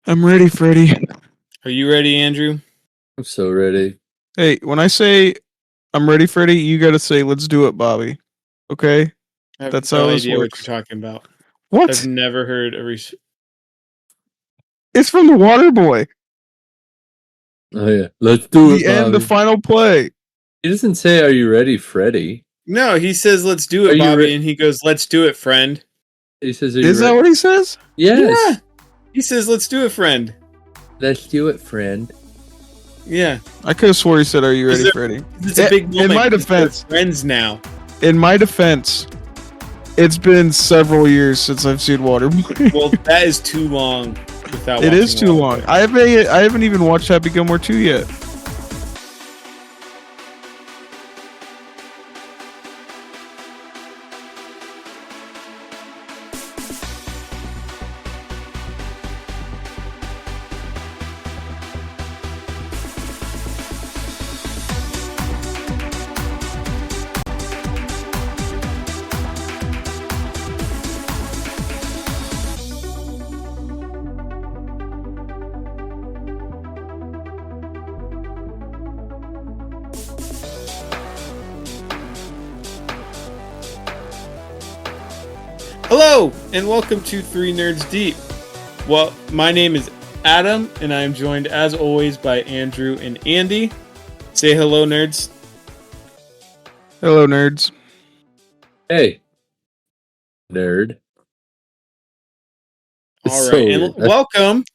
I'm ready, Freddy. Are you ready, Andrew? I'm so ready. Hey, when I say I'm ready, Freddy, you gotta say, let's do it, Bobby. Okay? I have That's no how this idea works. what you're talking about. What? I've never heard a It's from the Water Boy. Oh yeah, let's do it, The end, the Bobby. final play. He doesn't say, "Are you ready, Freddy?" No, he says, let's do Are it, you Bobby, re- and he goes, let's do it, friend. He says, "Are you Is that ready?" what he says? Yes. Yeah. He says, let's do it, friend. Let's do it, friend. Yeah. I could have swore he said, "Are you ready, Freddy?" It's a big moment. In my 'cause we're defense, friends now. it's been several years since I've seen Water Boy. Well, that is too long without It is watching too Water long. Boy. I haven't even watched Happy Gilmore 2 yet. Hello, and welcome to Three Nerds Deep. Well, my name is Adam, and I am joined, as always, by Andrew and Andy. Say hello, nerds. Hello, nerds. Hey, nerd. All So right, and weird. welcome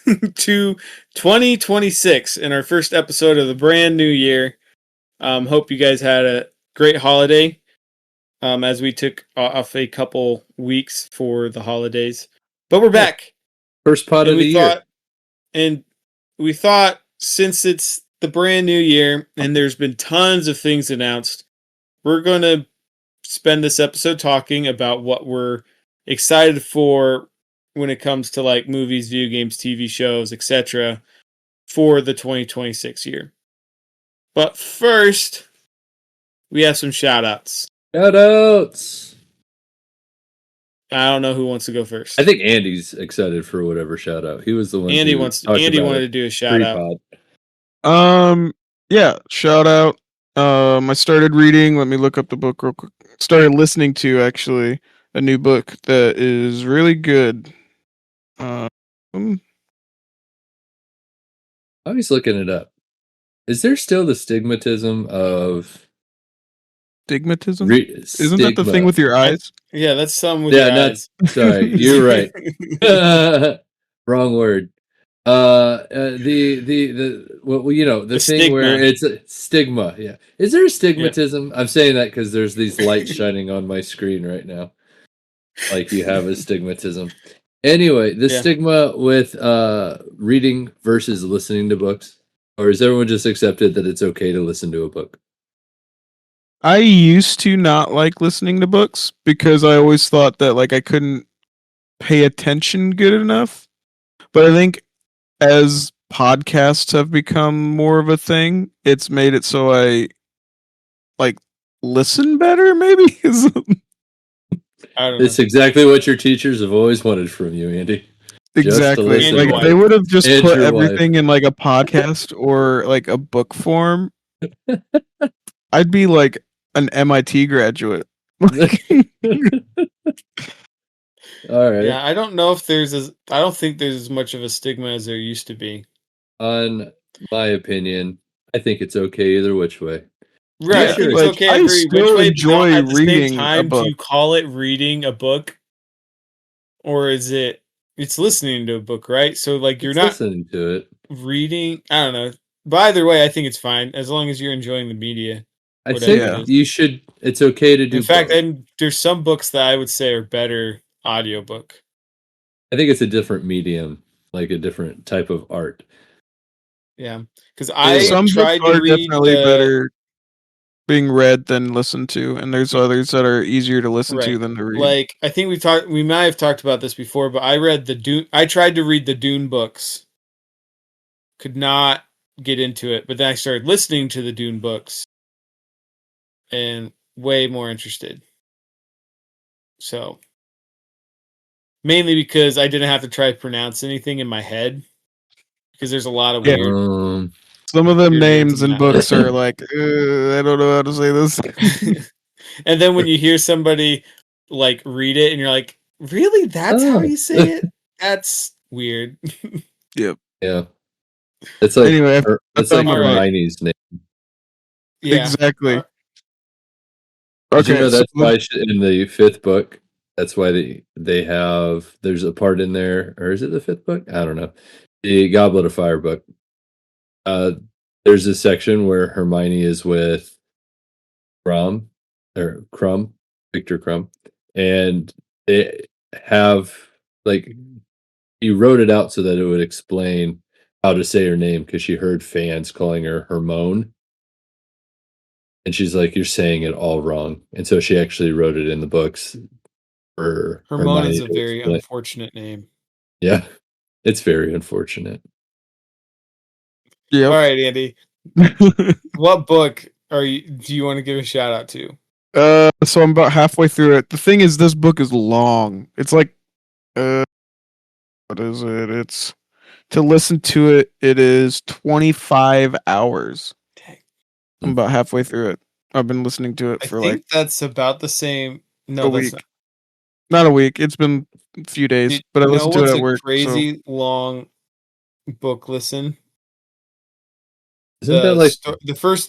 to 2026 and our first episode of the brand new year. Hope you guys had a great holiday as we took off a couple weeks for the holidays. But we're back. First pot of the year. We thought since it's the brand new year and there's been tons of things announced, we're going to spend this episode talking about what we're excited for when it comes to like movies, video games, TV shows, etc. for the 2026 year. But first, we have some shout outs. Shout outs. I don't know who wants to go first. I think Andy's excited for whatever shout out. He was the one. Andy wanted to do a shout out. Yeah, shout out. I started reading. Let me look up the book real quick. Started listening to actually a new book that is really good. Oh, he's looking it up. Is there still the stigmatism of Stigmatism? Isn't that the thing stigma? with your eyes? Yeah, that's some with your eyes. Sorry, you're right. Wrong word. Well, you know, the thing stigma. where it's a stigma. Yeah. Is there a stigmatism? Yeah. I'm saying that because there's these lights shining on my screen right now. Like you have a stigmatism. Anyway, the stigma with reading versus listening to books, or is everyone just accepted that it's okay to listen to a book? I used to not like listening to books because I always thought that like I couldn't pay attention good enough. But I think as podcasts have become more of a thing, it's made it so I like listen better, maybe. I don't know. It's exactly what your teachers have always wanted from you, Andy. Exactly. Like if they would have just put everything in like a podcast or like a book form, I'd be like an MIT graduate. All right. Yeah, I don't know if I don't think there's as much of a stigma as there used to be. On my opinion, I think it's okay either which way. Right, I think it's okay. I still enjoy reading a book. Do you call it reading a book, or is it's listening to a book, right? So like you're not listening to it, reading. I don't know. But either way, I think it's fine as long as you're enjoying the media. I think you should. It's okay to do. In fact, and there's some books that I would say are better audiobook. I think it's a different medium, like a different type of art. Yeah, because I tried to read definitely better being read than listened to, and there's others that are easier to listen to than to read. Like I think we might have talked about this before, but I tried to read the Dune books. Could not get into it, but then I started listening to the Dune books and way more interested. So mainly because I didn't have to try to pronounce anything in my head because there's a lot of Yeah. weird. Some of them Weird words names in in that. books are like, I don't know how to say this. And then when you hear somebody like read it and you're like, really? That's how you say it? That's weird. Yep. Yeah. It's like Anyway, it's found like the right- Hermione's name. Yeah. Exactly. Did you know so that's why in the fifth book, that's why they have there's a part in there, or is it the fifth book? I don't know. The Goblet of Fire book. There's a section where Hermione is with Crumb, Victor Crumb, and they have like he wrote it out so that it would explain how to say her name because she heard fans calling her Hermione. And she's like, "You're saying it all wrong." And so she actually wrote it in the books for Hermione is Hermione a to very explain. unfortunate name. Yeah, it's very unfortunate. Yep. All right, Andy. What book do you want to give a shout out to? So I'm about halfway through it. The thing is, this book is long. It's like, what is it? It's to listen to it. It is 25 hours. Dang. I'm about halfway through it. I've been listening to it I for think like that's about the same. No, a that's week. Not a week. It's been a few days, but I you know listened to what's it at a work. crazy long book listen? Isn't that like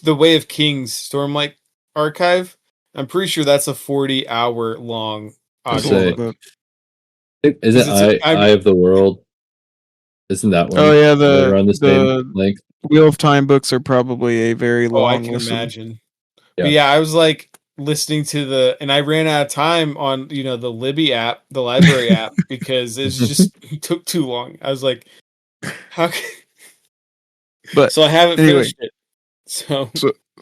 The Way of Kings Stormlight Archive? I'm pretty sure that's a 40-hour long It's a long audio. book. isn't Eye of the World? Isn't that one? Oh yeah, they're on the same length. Wheel of Time books are probably a very long. Oh, I can listen. imagine. Yeah. But yeah, I was like listening to and I ran out of time on the Libby app, the library app, because it took too long. I was like, how? But so I haven't anyway. finished it.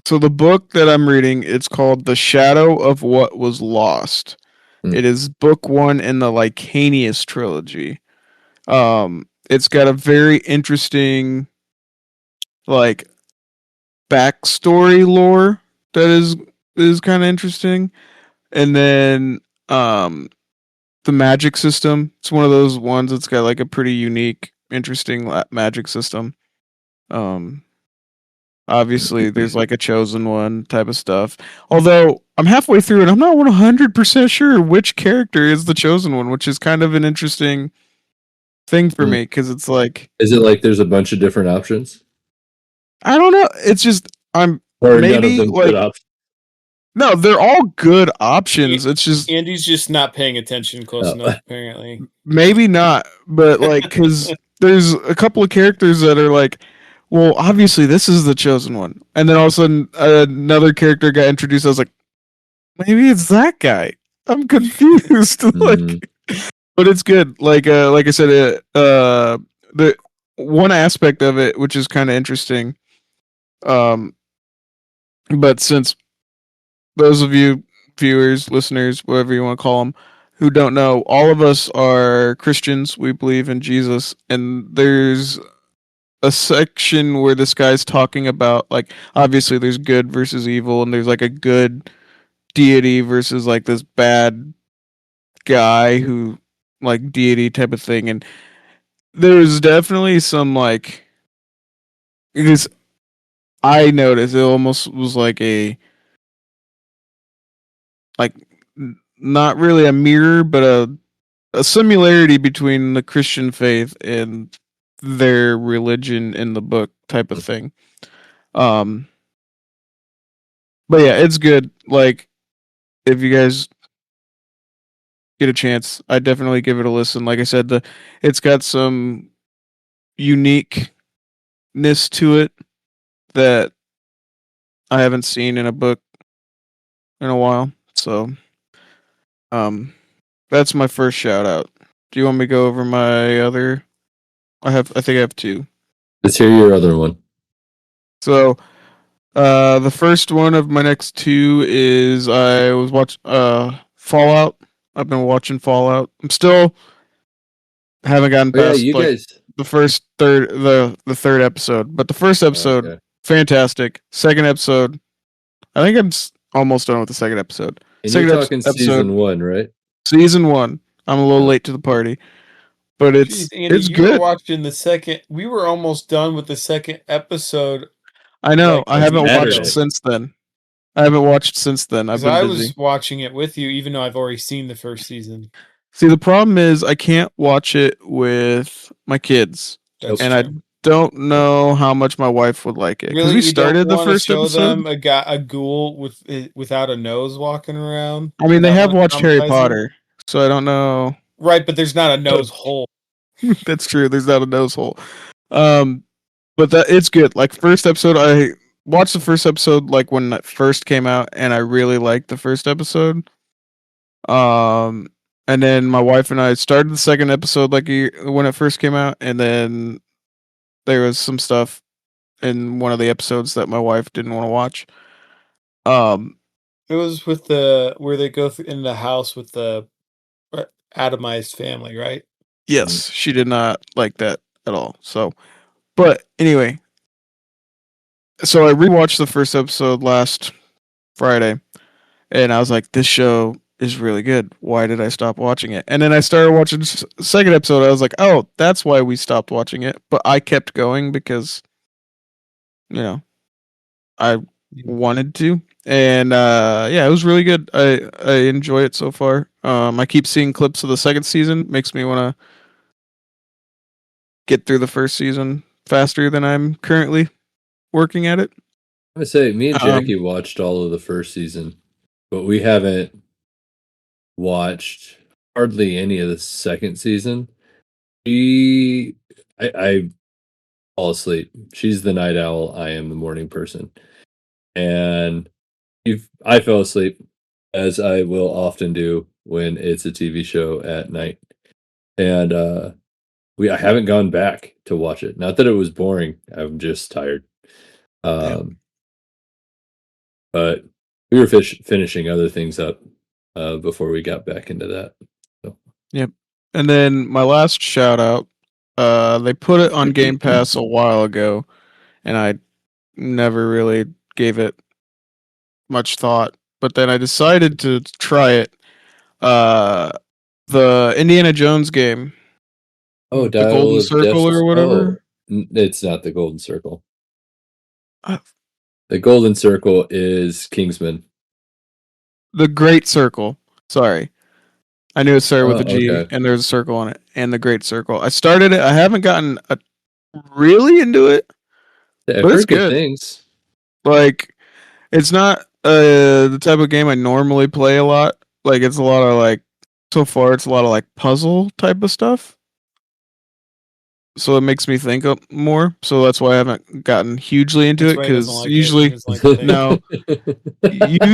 So the book that I'm reading, it's called The Shadow of What Was Lost. It is book 1 in the Licanius trilogy. It's got a very interesting backstory lore that is kind of interesting. And then the magic system, it's one of those ones that's got a pretty unique, interesting magic system. Obviously, there's a chosen one type of stuff. Although I'm halfway through and I'm not 100% sure which character is the chosen one, which is kind of an interesting thing for me because it's is it like there's a bunch of different options? I don't know. It's just or maybe none of them good options. No, they're all good options. It's just Andy's just not paying attention close enough, apparently. Maybe not, but because there's a couple of characters that are well, obviously this is the chosen one, and then all of a sudden another character got introduced. I was like, maybe it's that guy. I'm confused. But it's good. Like I said, the one aspect of it, which is kind of interesting. But since those of you viewers, listeners, whatever you want to call them, who don't know, all of us are Christians. We believe in Jesus, and there's a section where this guy's talking about obviously there's good versus evil, and there's a good deity versus this bad guy who deity type of thing, and there's definitely some because I noticed it almost was not really a mirror, but a similarity between the Christian faith and their religion in the book type of thing. But yeah, it's good. If you guys get a chance, I definitely give it a listen. Like I said, it's got some uniqueness to it that I haven't seen in a book in a while. So, that's my first shout out. Do you want me to go over my other? I think I have 2. Let's hear your other one. So, the first one of my next 2 is I was watching Fallout. I've been watching Fallout. I'm still haven't gotten past the first the third episode, but the first episode fantastic. Second episode, I think I'm almost done with the second episode. And you're talking season 1, right? Season 1. I'm a little late to the party, but Jeez, Andy, it's you were good. watching the second. We were almost done with the second episode. I know. like, I haven't Saturday. watched since then. I've been Because I busy. was watching it with you, even though I've already seen the first season. See, the problem is I can't watch it with my kids, That's and I true. don't know how much my wife would like it. Because Really, we you started don't the want to first show episode. them a ghoul without a nose walking around. I mean, they That have one's watched Harry traumatizing? Potter, so I don't know. Right, but there's not a nose hole. That's true. There's not a nose hole. But that it's good. Like first episode, I watched the first episode like when it first came out, and I really liked the first episode. And then my wife and I started the second episode like when it first came out, and then there was some stuff in one of the episodes that my wife didn't want to watch. It was with where they go in the house with the atomized family, right? Yes, she did not like that at all. So, but anyway, so I rewatched the first episode last Friday, and I was like, this show is really good. Why did I stop watching it? And then I started watching the second episode. I was like, oh, that's why we stopped watching it. But I kept going because, I wanted to. And yeah, it was really good. I enjoy it so far. I keep seeing clips of the second season. Makes me want to get through the first season faster than I'm currently working at it. I would say me and Jackie watched all of the first season, but we haven't watched hardly any of the second season. I fall asleep. She's the night owl. I am the morning person. And I fell asleep, as I will often do when it's a TV show at night. And I haven't gone back to watch it. Not that it was boring. I'm just tired. But we were finishing other things up before we got back into that. So. Yep. And then my last shout out, they put it on Game Pass a while ago, and I never really gave it much thought. But then I decided to try it. The Indiana Jones game. Oh, the Golden Circle or whatever. It's not the Golden Circle. Uh, The Golden Circle is Kingsman. The Great Circle. Sorry. I knew it started with a G, okay. and there's a circle on it, and the Great Circle. I started it. I haven't gotten really into it, Yeah, but it's good. Things. Like, it's not the type of game I normally play a lot. Like, it's a lot of like, so far, it's a lot of like puzzle type of stuff. So it makes me think more. So that's why I haven't gotten hugely into it, because usually,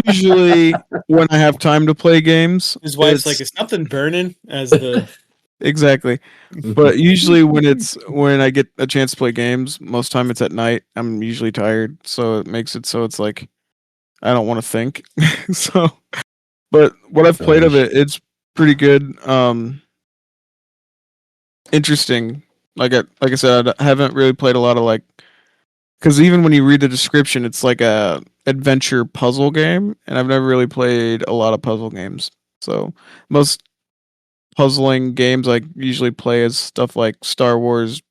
usually when I have time to play games, his wife's like, "Is something burning?" As the exactly. But usually when I get a chance to play games, most time it's at night. I'm usually tired, so it makes it so it's like I don't want to think. So, but what I've played of it, it's pretty good. Interesting. Like I said, I haven't really played a lot of like, because even when you read the description, it's like a adventure puzzle game, and I've never really played a lot of puzzle games. So most puzzling games I usually play is stuff like Star Wars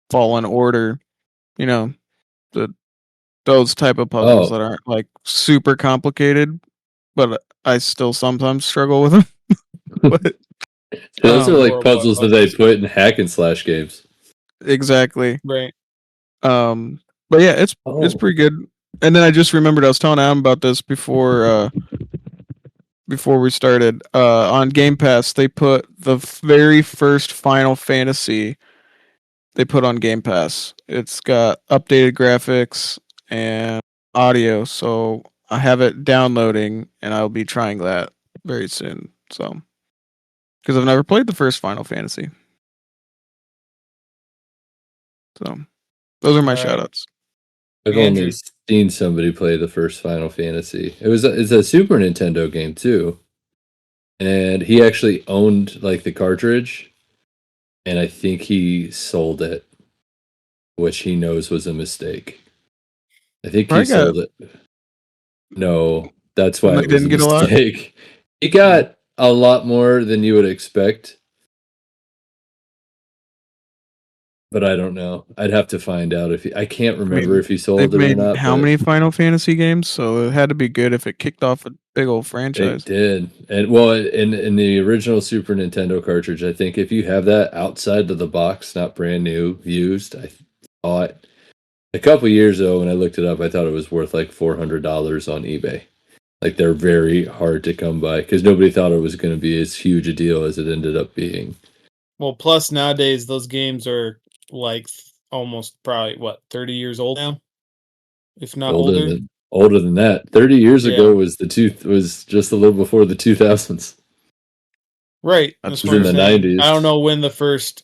Fallen Order, those type of puzzles that aren't like super complicated, but I still sometimes struggle with them. But those are like puzzles that they put in hack and slash games. Exactly. Right. But yeah, it's pretty good. And then I just remembered I was telling Adam about this before we started. On Game Pass, they put the very first Final Fantasy they put on Game Pass. It's got updated graphics and audio, so I have it downloading, and I'll be trying that very soon. So, because I've never played the first Final Fantasy. So, those are my shoutouts. I've only seen somebody play the first Final Fantasy. It's a Super Nintendo game too, and he actually owned like the cartridge, and I think he sold it, which he knows was a mistake. I think he sold it. No, that's why it was a mistake. He got a lot more than you would expect. But I don't know. I'd have to find out I can't remember if he sold They've it or made not. how but many Final Fantasy games? So it had to be good if it kicked off a big old It franchise. did. And well, in the original Super Nintendo cartridge, I think if you have that outside of the box, not brand new, used, I thought a couple years ago when I looked it up, I thought it was worth like $400 on eBay. Like they're very hard to come by because nobody thought it was going to be as huge a deal as it ended up being. Well, plus nowadays those games are like almost probably 30 years old now, if not older. Older than that. 30 years Yeah. ago was just a little before the 2000s. Right. That's That's what in I'm the saying. 90s. I don't know when the first,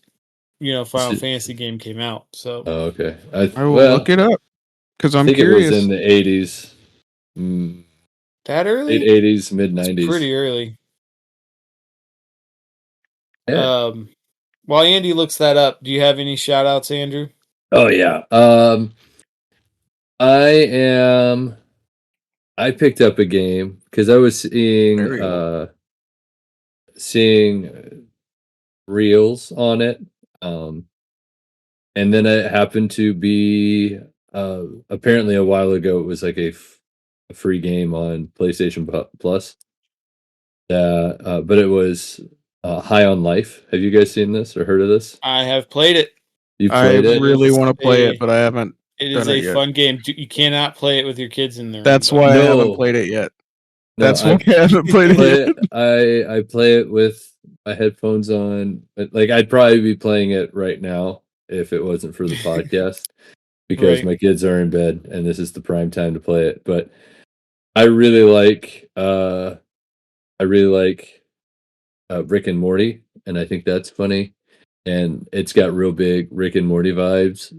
Final Fantasy game came out. So Oh, okay. I will look it up because I'm think curious. it was in the 80s. that early? Late 80s, mid 90s. It's pretty early. Yeah. While Andy looks that up, do you have any shout outs, Andrew? Oh yeah. I picked up a game because I was seeing reels on it. And then it happened to be apparently a while ago it was like a free game on PlayStation Plus. But it was High on Life. Have you guys seen this or heard of this? I have played it. You I played it? really want to play it, but I haven't. It is a fun game. You cannot play it with your kids in there. That's why I haven't played it yet. No, That's why I haven't played it yet. I play it with my headphones on. Like I'd probably be playing it right now if it wasn't for the podcast because Right. my kids are in bed and this is the prime time to play it. But I really like Rick and Morty, and I think that's funny. And it's got real big Rick and Morty vibes,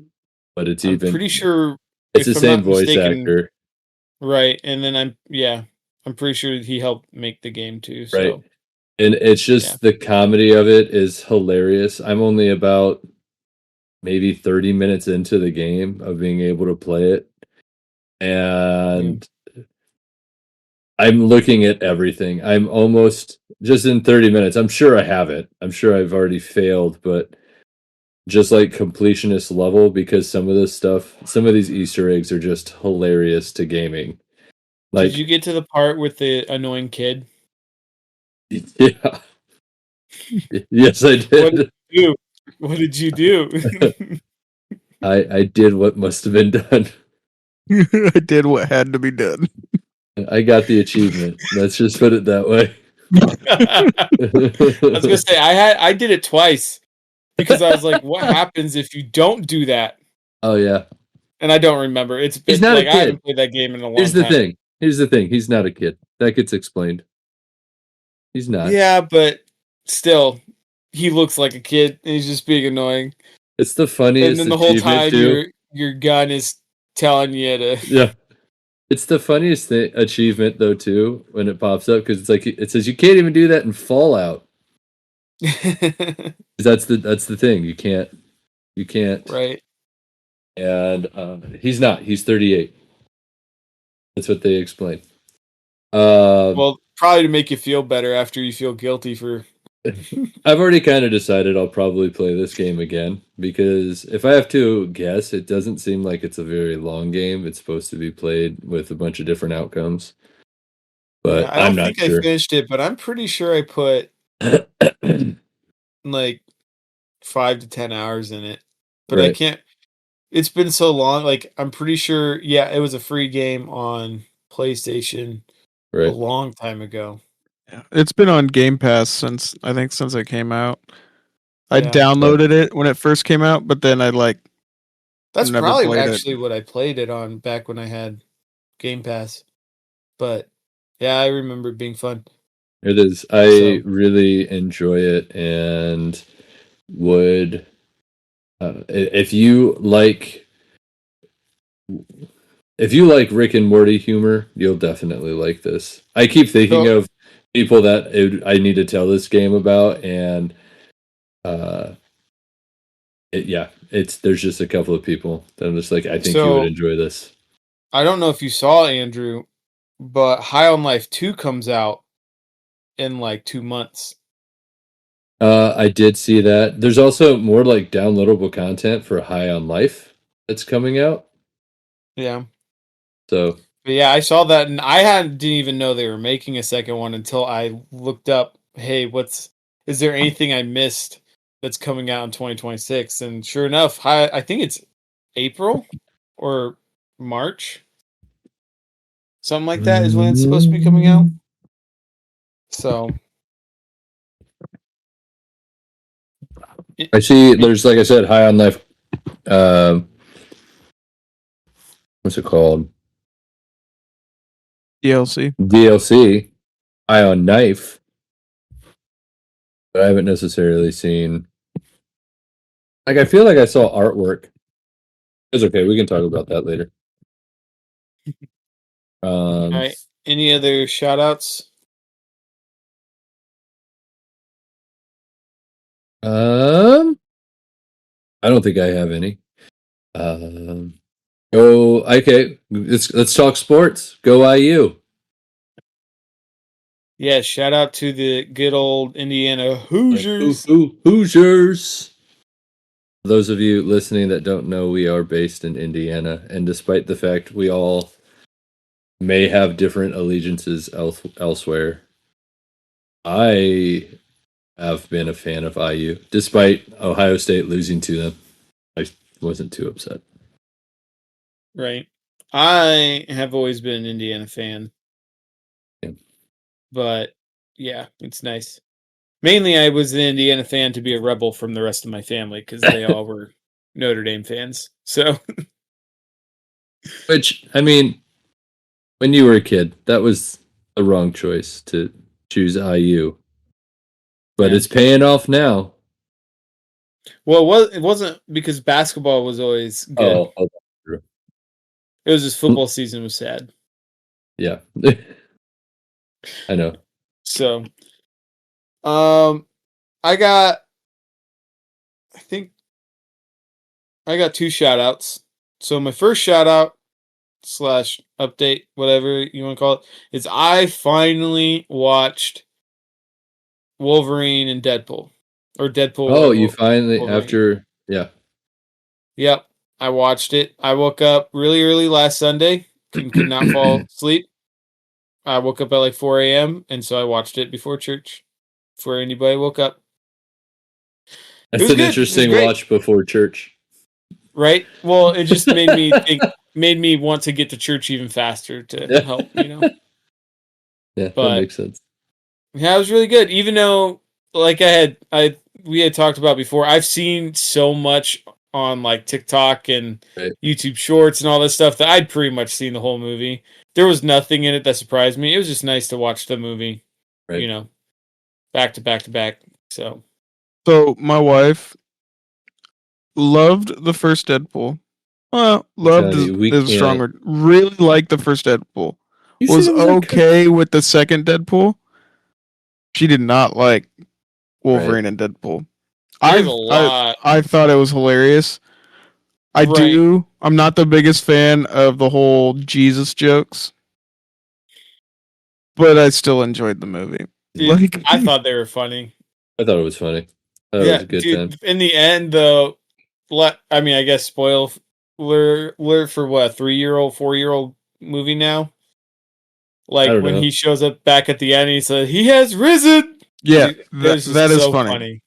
but it's pretty sure it's the if I'm same not voice mistaken, actor. Right. And then I'm pretty sure he helped make the game too. So. Right. And it's just the comedy of it is hilarious. I'm only about maybe 30 minutes into the game of being able to play it. And I'm looking at everything. I'm almost just in 30 minutes. I'm sure I have it. I'm sure I've already failed, but just like completionist level because some of these Easter eggs are just hilarious to gaming. Like, did you get to the part with the annoying kid? Yeah. Yes, I did. What did you do? I did what must have been done. I did what had to be done. I got the achievement. Let's just put it that way. I was gonna say I did it twice because I was like, what happens if you don't do that? Oh yeah. And I don't remember. He's not like a kid. I haven't played that game in a long time. Here's the thing. He's not a kid. That gets explained. He's not. Yeah, but still, he looks like a kid and he's just being annoying. It's the funniest. And then the whole time your gun is telling you to. Yeah. It's the funniest achievement though too when it pops up because it's like it says you can't even do that in Fallout. That's the thing. You can't. Right. And he's not. He's 38. That's what they explain. Well, probably to make you feel better after you feel guilty for. I've already kind of decided I'll probably play this game again because if I have to guess, it doesn't seem like it's a very long game. It's supposed to be played with a bunch of different outcomes. But I don't I'm think not sure. I finished it, but I'm pretty sure I put like 5 to 10 hours in it. But I can't. It's been so long. Like I'm pretty sure. Yeah, it was a free game on PlayStation a long time ago. Yeah, it's been on Game Pass since it came out. I downloaded it when it first came out, but then That's probably actually what I played it on back when I had Game Pass. But yeah, I remember it being fun. It is. I really enjoy it and would if you like Rick and Morty humor, you'll definitely like this. I keep thinking of people that I need to tell this game about, and there's just a couple of people that I'm just like, I think you would enjoy this. I don't know if you saw, Andrew, but High on Life 2 comes out in like 2 months. I did see that. There's also more like downloadable content for High on Life that's coming out. Yeah. So, but yeah, I saw that, and didn't even know they were making a second one until I looked up, hey, is there anything I missed that's coming out in 2026? And sure enough, I think it's April or March. Something like that is when it's supposed to be coming out. So I see there's, like I said, High on Life. What's it called? DLC. High on Knife. But I haven't necessarily seen. Like, I feel like I saw artwork. It's okay. We can talk about that later. all right. Any other shout outs? I don't think I have any. Okay. Let's talk sports. Go IU. Yeah, shout out to the good old Indiana Hoosiers. Hoosiers. For those of you listening that don't know, we are based in Indiana, and despite the fact we all may have different allegiances elsewhere, I have been a fan of IU, despite Ohio State losing to them. I wasn't too upset. Right. I have always been an Indiana fan. Yeah. But yeah, it's nice. Mainly I was an Indiana fan to be a rebel from the rest of my family because they all were Notre Dame fans. So Which, I mean, when you were a kid, that was the wrong choice to choose IU. But it's paying off now. Well, it wasn't because basketball was always good. Oh, it was just football season was sad. Yeah. I know. So, I got 2 shout outs. So my first shout out / update, whatever you want to call it, is I finally watched Wolverine and Deadpool. Or Deadpool. Oh, you finally, Wolverine. after, yeah. Yep, I watched it. I woke up really early last Sunday. Could not fall asleep. I woke up at like 4 a.m. and so I watched it before church, before anybody woke up. That's an interesting watch before church. Right? Well, it just made me made me want to get to church even faster to help, Yeah, that makes sense. Yeah, it was really good. Even though, like we had talked about before, I've seen so much on like TikTok and YouTube Shorts and all this stuff that I'd pretty much seen the whole movie. There was nothing in it that surprised me. It was just nice to watch the movie, back to back to back. So my wife loved the first Deadpool. Well, loved is a strong word. Really liked the first Deadpool. Was okay with the second Deadpool. She did not like Wolverine and Deadpool. I thought it was hilarious. I'm not the biggest fan of the whole Jesus jokes, but I still enjoyed the movie. Dude, I thought they were funny. I thought it was funny. It was a good time. In the end, though, I mean, I guess spoiler alert for what, 3-year-old, 4-year-old movie now. Like when he shows up back at the end, and he says he has risen. Yeah, that is so funny.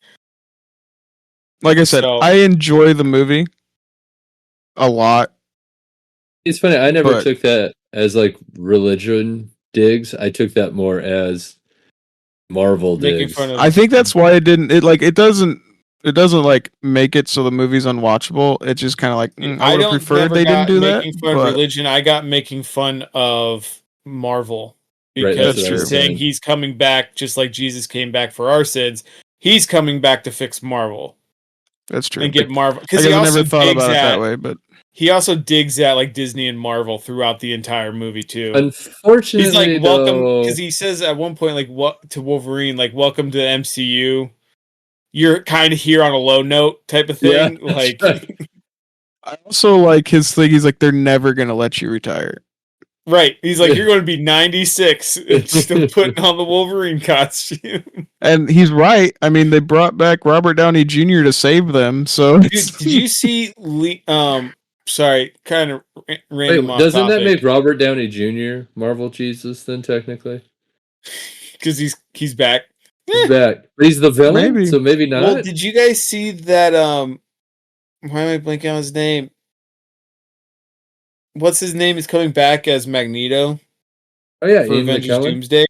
Like I said, I enjoy the movie a lot. It's funny. I never took that as like religion digs. I took that more as Marvel digs. I think that's why it didn't. It doesn't like make it so the movie's unwatchable. It's just kind of like I would have preferred they didn't do that. Making fun of religion, I got making fun of Marvel because he's saying he's coming back just like Jesus came back for our sins. He's coming back to fix Marvel. That's true. And get Marvel because I never thought about it that way, but he also digs at like Disney and Marvel throughout the entire movie too. Unfortunately, he's like welcome because he says at one point like what to Wolverine like welcome to the MCU. You're kind of here on a low note type of thing. Yeah, like right. I also like his thing. He's like they're never gonna let you retire. Right. He's like, you're going to be 96 and still putting on the Wolverine costume. And he's right. I mean, they brought back Robert Downey Jr. to save them. So Dude, did you see sorry, kind of random Wait, off doesn't that topic. make Robert Downey Jr. Marvel Jesus then technically? Because he's back. He's back. But he's the villain, Maybe. so maybe not. Well, did you guys see that why am I blanking on his name? What's his name is coming back as Magneto Oh yeah, for Ian Avengers McKellen. Doomsday?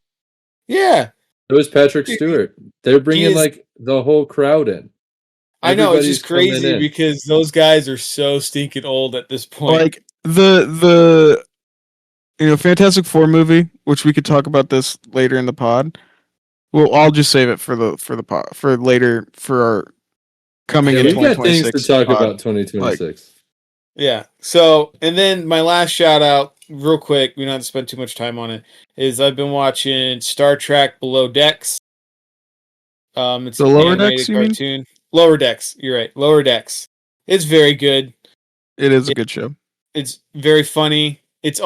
Yeah. It was Patrick Stewart. They're bringing is- like the whole crowd in. I know, it's just Everybody's coming crazy in. because those guys are so stinking old at this point. like the Fantastic Four movie, which we could talk about this later in the pod. Well, I'll just save it for the pod for later for our coming Yeah, in we've got things 2026 to talk pod. about 2026. Yeah. So, and then my last shout out, real quick, we don't have to spend too much time on it, is I've been watching Star Trek Below Decks. It's The an Lower animated Decks, you mean? cartoon. Lower Decks. You're right. Lower Decks. It's very good. It is a good show. It's very funny. It's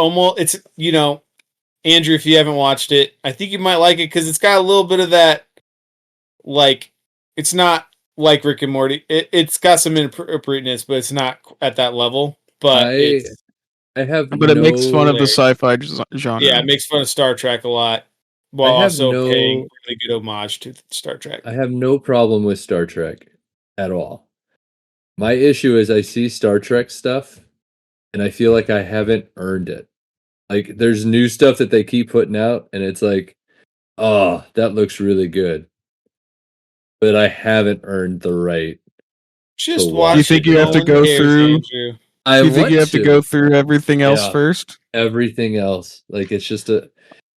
Andrew, if you haven't watched it, I think you might like it because it's got a little bit of that, like, it's not like Rick and Morty. It's got some inappropriateness, but it's not at that level. But I have But it makes fun of the hilarious. sci-fi genre. Yeah, it makes fun of Star Trek a lot, while I have also no- paying really good homage to Star Trek. I have no problem with Star Trek at all. My issue is I see Star Trek stuff and I feel like I haven't earned it. Like there's new stuff that they keep putting out and it's like, oh, that looks really good. But I haven't earned the right. Just So watch. You think it, you no have to one go cares, through- Andrew. I Do you think want you have to go through everything else Yeah. first? everything else. Like it's just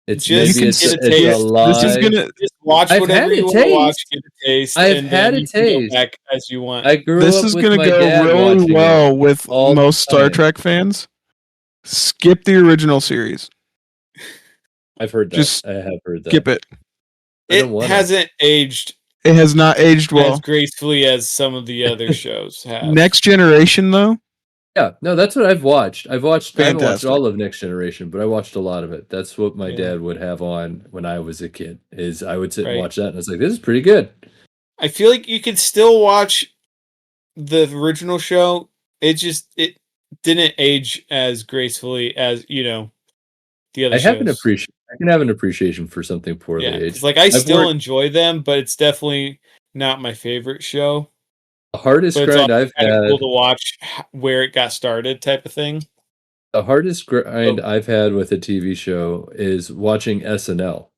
it's Just maybe get it's a a taste. lie. This is gonna Just watch I've whatever had a you want to watch. taste. Get a taste. I've and had then a you can go taste. back as you want. I grew this up is with gonna my go dad really watching well it with all the most Star time. Trek fans. Skip the original series. I've heard that. Just I have heard that. Skip it. I don't It wanna. hasn't aged It has not aged as well. gracefully as some of the other shows have. Next Generation, though, Yeah, no, that's what I've watched. I haven't watched Fantastic. all of Next Generation, but I watched a lot of it. That's what my Yeah. dad would have on when I was a kid. Is I would sit Right. and watch that, and I was like, "This is pretty good." I feel like you could still watch the original show. It didn't age as gracefully as the other I have an shows. appreciation. I can have an appreciation for something poorly Yeah, aged. 'cause, like I still worked- enjoy them, but it's definitely not my favorite show. The hardest But it's grind I've kind of had. cool to watch where it got started, type of thing. The hardest grind Oh. I've had with a TV show is watching SNL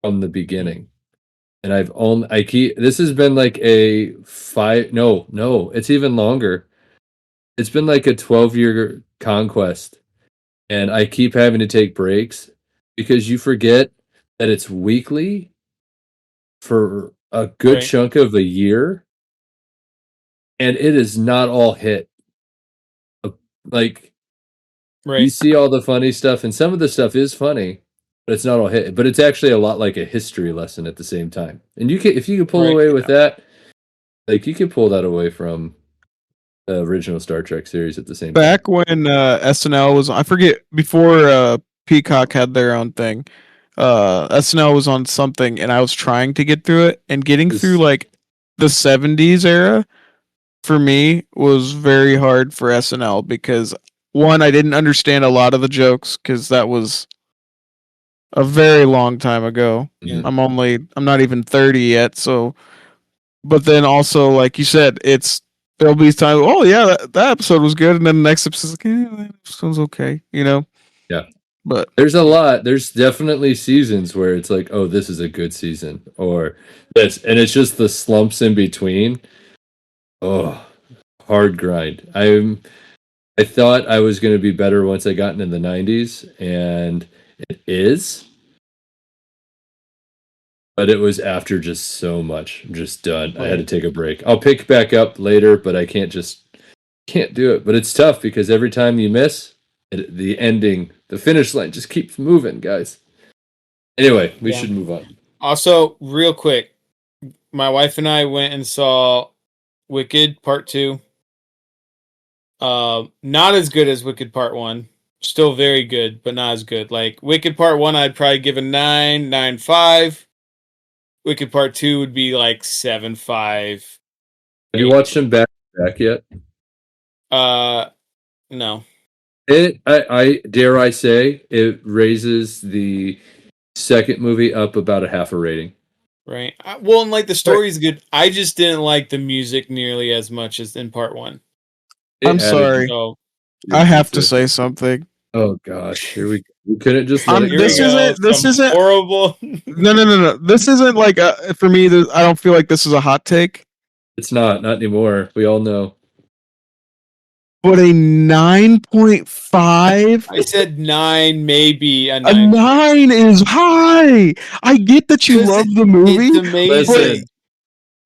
from the beginning. And this has been like a it's even longer. It's been like a 12-year conquest. And I keep having to take breaks because you forget that it's weekly for a good Right. chunk of a year. And it is not all hit. Like you Right. see all the funny stuff, and some of the stuff is funny, but it's not all hit. But it's actually a lot like a history lesson at the same time. And if you could pull Right, away with that, like you could pull that away from the original Star Trek series at the same time. back when SNL was, I forget, before Peacock had their own thing, SNL was on something, and I was trying to get through it, and getting This- through like the 70s era for me was very hard for SNL because one, I didn't understand a lot of the jokes because that was a very long time ago. Mhm. I'm not even 30 yet, so. But then also, like you said, there'll be times. Oh yeah, that episode was good, and then the next episode's like, that episode's okay, Yeah. But There's a lot. There's definitely seasons where it's like, oh, this is a good season, or this, and it's just the slumps in between. Oh, hard grind. I thought I was going to be better once I got into the 90s, and it is. But it was after just so much. I'm just done. I had to take a break. I'll pick back up later, but I can't do it. But it's tough because every time you miss, the finish line just keeps moving, guys. Anyway, we should move on. Also, real quick, my wife and I went and saw Wicked Part 2. Not as good as Wicked Part 1, still very good, but not as good. Like Wicked Part 1, I'd probably give a 9, 9.5. Wicked Part 2 would be like 7.5. Have you watched them back to back yet? No. I dare I say it raises the second movie up about a half a rating. Right. Well, and like the story's good. I just didn't like the music nearly as much as in Part 1. I'm sorry. So, I have to say something. Oh gosh, here we go. We couldn't just Um, let it this go. isn't- this Some isn't- horrible. No. This isn't like for me. I don't feel like this is a hot take. It's not anymore. We all know. But a 9.5. I said 9, maybe a A 9. 9 is high. I get that you 'Cause love the movie, It's amazing. Listen,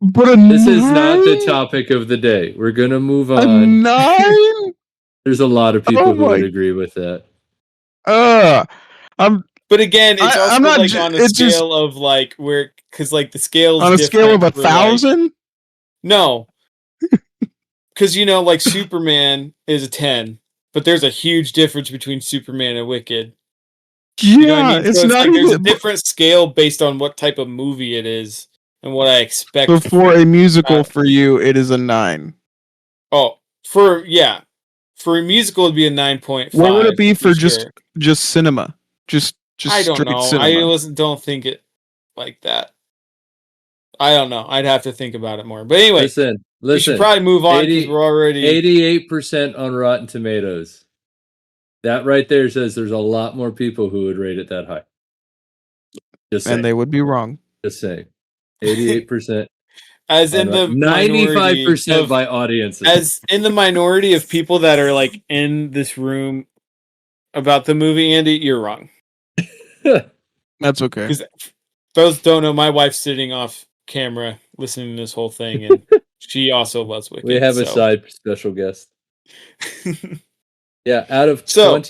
but a this 9? is not the topic of the day. We're gonna move A on. 9? There's a lot of people Oh who would my- agree with that. But again, it's also I'm not like ju- on a it's just- scale of like where, because like the scale is on a scale of different for, like- 1,000. No, because like Superman is a 10, but there's a huge difference between Superman and Wicked. Yeah, You know what I mean? it's So not like there's a even different scale based on what type of movie it is and what I expect. before a musical Uh, for you. It is a 9. Oh, for a musical it'd be a 9.5. What would it be for sure. just cinema? Just I don't straight know. cinema. Don't think it like that. I don't know. I'd have to think about it more. But anyway, Listen. we should probably move on because 80 we're already 88% on Rotten Tomatoes. That right there says there's a lot more people who would rate it that high. Just saying. And they would be wrong. Just saying. 88%. as in the 95% of, by audiences. as in the minority of people that are like in this room about the movie. Andy, you're wrong. That's okay. Because those don't know, my wife's sitting off camera listening to this whole thing, and she also loves Wicked. We have a so. side special guest. Yeah, out of So-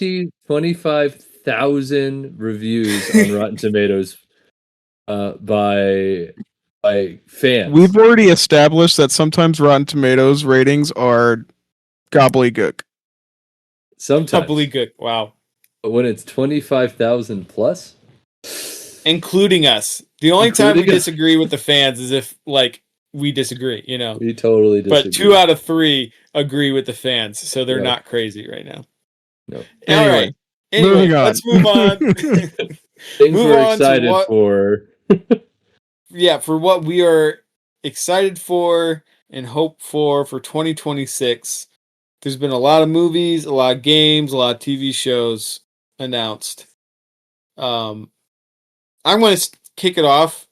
25,000 reviews on Rotten Tomatoes by fans. We've already established that sometimes Rotten Tomatoes ratings are gobbledygook. Sometimes. Gobbledygook. Wow. But when it's 25,000 plus, Including us. The only time we Including us. disagree with the fans is if like we disagree, we totally disagree. But 2 out of 3 agree with the fans, so they're Yeah. not crazy right now. No. All Anyway, right. Anyway, moving on. let's move on. Things move we're on to excited what- for. Yeah, for what we are excited for and hope for 2026. There's been a lot of movies, a lot of games, a lot of TV shows announced. I'm going to kick it off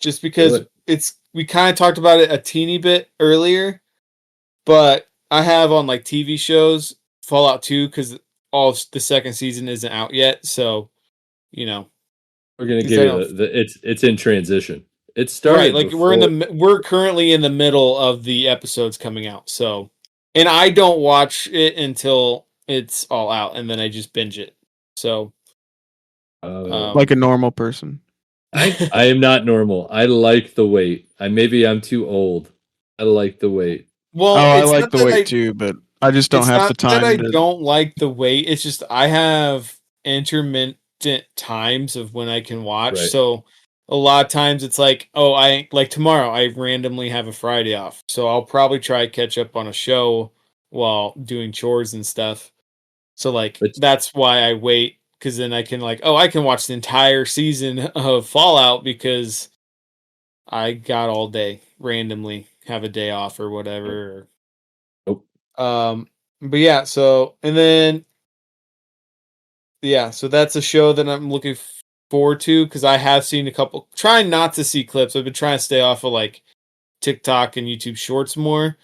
just because Do we kind of talked about it a teeny bit earlier, but I have on like TV shows Fallout 2 because all of the second season isn't out yet, so We're gonna Is give that you it's in transition. It started right. Like before- we're currently in the middle of the episodes coming out, so and I don't watch it until it's all out, and then I just binge it. So Like a normal person. I am not normal. I like the wait. I'm too old. I like the wait. well, I it's like not the that wait too, but I just don't it's have not the time. that I to- don't like the wait. It's just I have intermittent times of when I can watch. Right. So a lot of times it's like, oh, I like tomorrow I randomly have a Friday off, so I'll probably try to catch up on a show while doing chores and stuff. So like But- that's why I wait, because then I can like, oh, I can watch the entire season of Fallout because I got all day randomly have a day off or whatever. Nope. But yeah, so and then yeah, so that's a show that I'm looking forward to because I have seen a couple. Trying not to see clips. I've been trying to stay off of like TikTok and YouTube Shorts more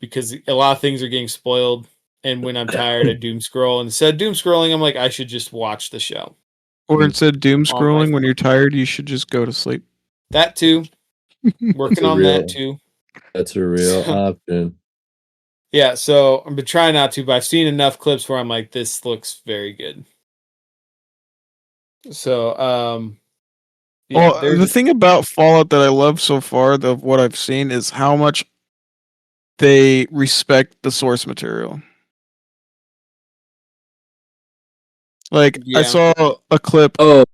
because a lot of things are getting spoiled. And when I'm tired, I doom scroll. And instead of doom scrolling, I'm like, I should just watch the show. Or instead of doom On my scrolling when phone. you're tired, you should just go to sleep. That too. Working a on real- that too. That's a real option. Yeah, so I've been trying not to, but I've seen enough clips where I'm like, this looks very good. So, yeah, Well, the thing about Fallout that I love so far, of what I've seen, is how much they respect the source material. Like I Yeah. saw a clip. Oh,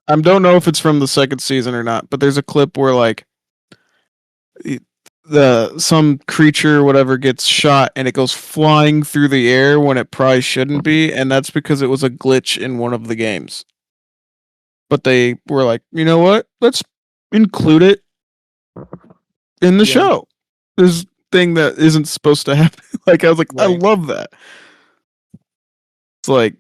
I don't know if it's from the second season or not, but there's a clip where like some creature or whatever gets shot and it goes flying through the air when it probably shouldn't be, and that's because it was a glitch in one of the games. But they were like, you know what? Let's include it in the Yeah. show. This thing that isn't supposed to happen. Like I was like, I Right. love that. It's like,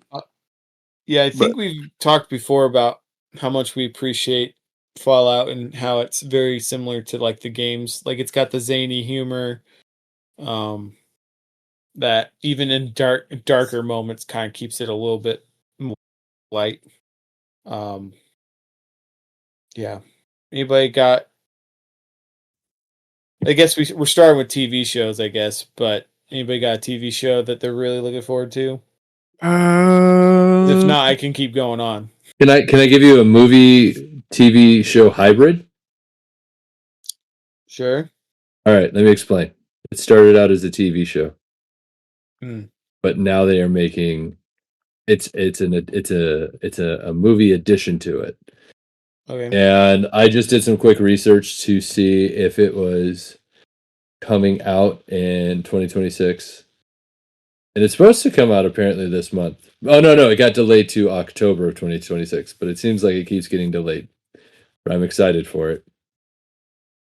Yeah, I but think we've talked before about how much we appreciate Fallout and how it's very similar to like the games. Like it's got the zany humor, um, that even in darker moments kind of keeps it a little bit more light. Um, yeah. Anybody got? I guess we're starting with TV shows, I guess. But anybody got a TV show that they're really looking forward to? 'Cause if not, I can keep going on. can I give you a movie TV show hybrid? Sure. All right, let me explain. It started out as a TV show, Mm, but now they are making it's a movie addition to it. okay. And I just did some quick research to see if it was coming out in 2026. And it's supposed to come out apparently this month. Oh no, it got delayed to October of 2026, but it seems like it keeps getting delayed. But I'm excited for it.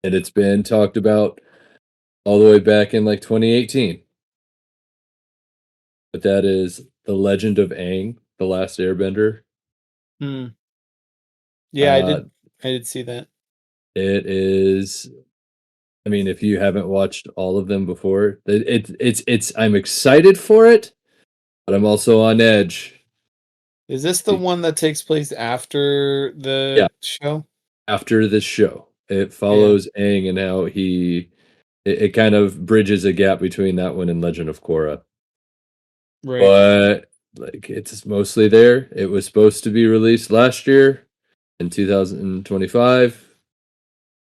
And it's been talked about all the way back in like 2018. But that is The Legend of Aang, The Last Airbender. Hmm. Yeah, Uh, I did see that. it is. I mean, if you haven't watched all of them before, it's. I'm excited for it, but I'm also on edge. Is this the one that takes place after Yeah, the show? after this show, it Yeah. follows Aang and how it kind of bridges a gap between that one and Legend of Korra. Right. But like, it's mostly there. It was supposed to be released last year in 2025.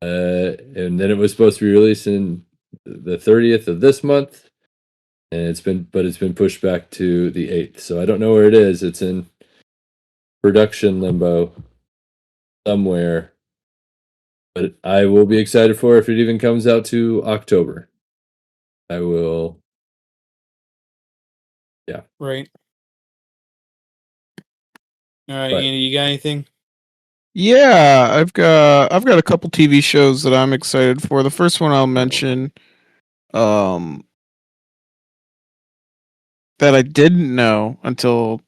And then it was supposed to be released in the 30th of this month, and it's been pushed back to the 8th. So I don't know where it is. It's in production limbo somewhere, but I will be excited for it if it even comes out to October. I will. Yeah. Right. All right, But Andy, you got anything? yeah, I've got a couple TV shows that I'm excited for. The first one I'll mention, um, that I didn't know until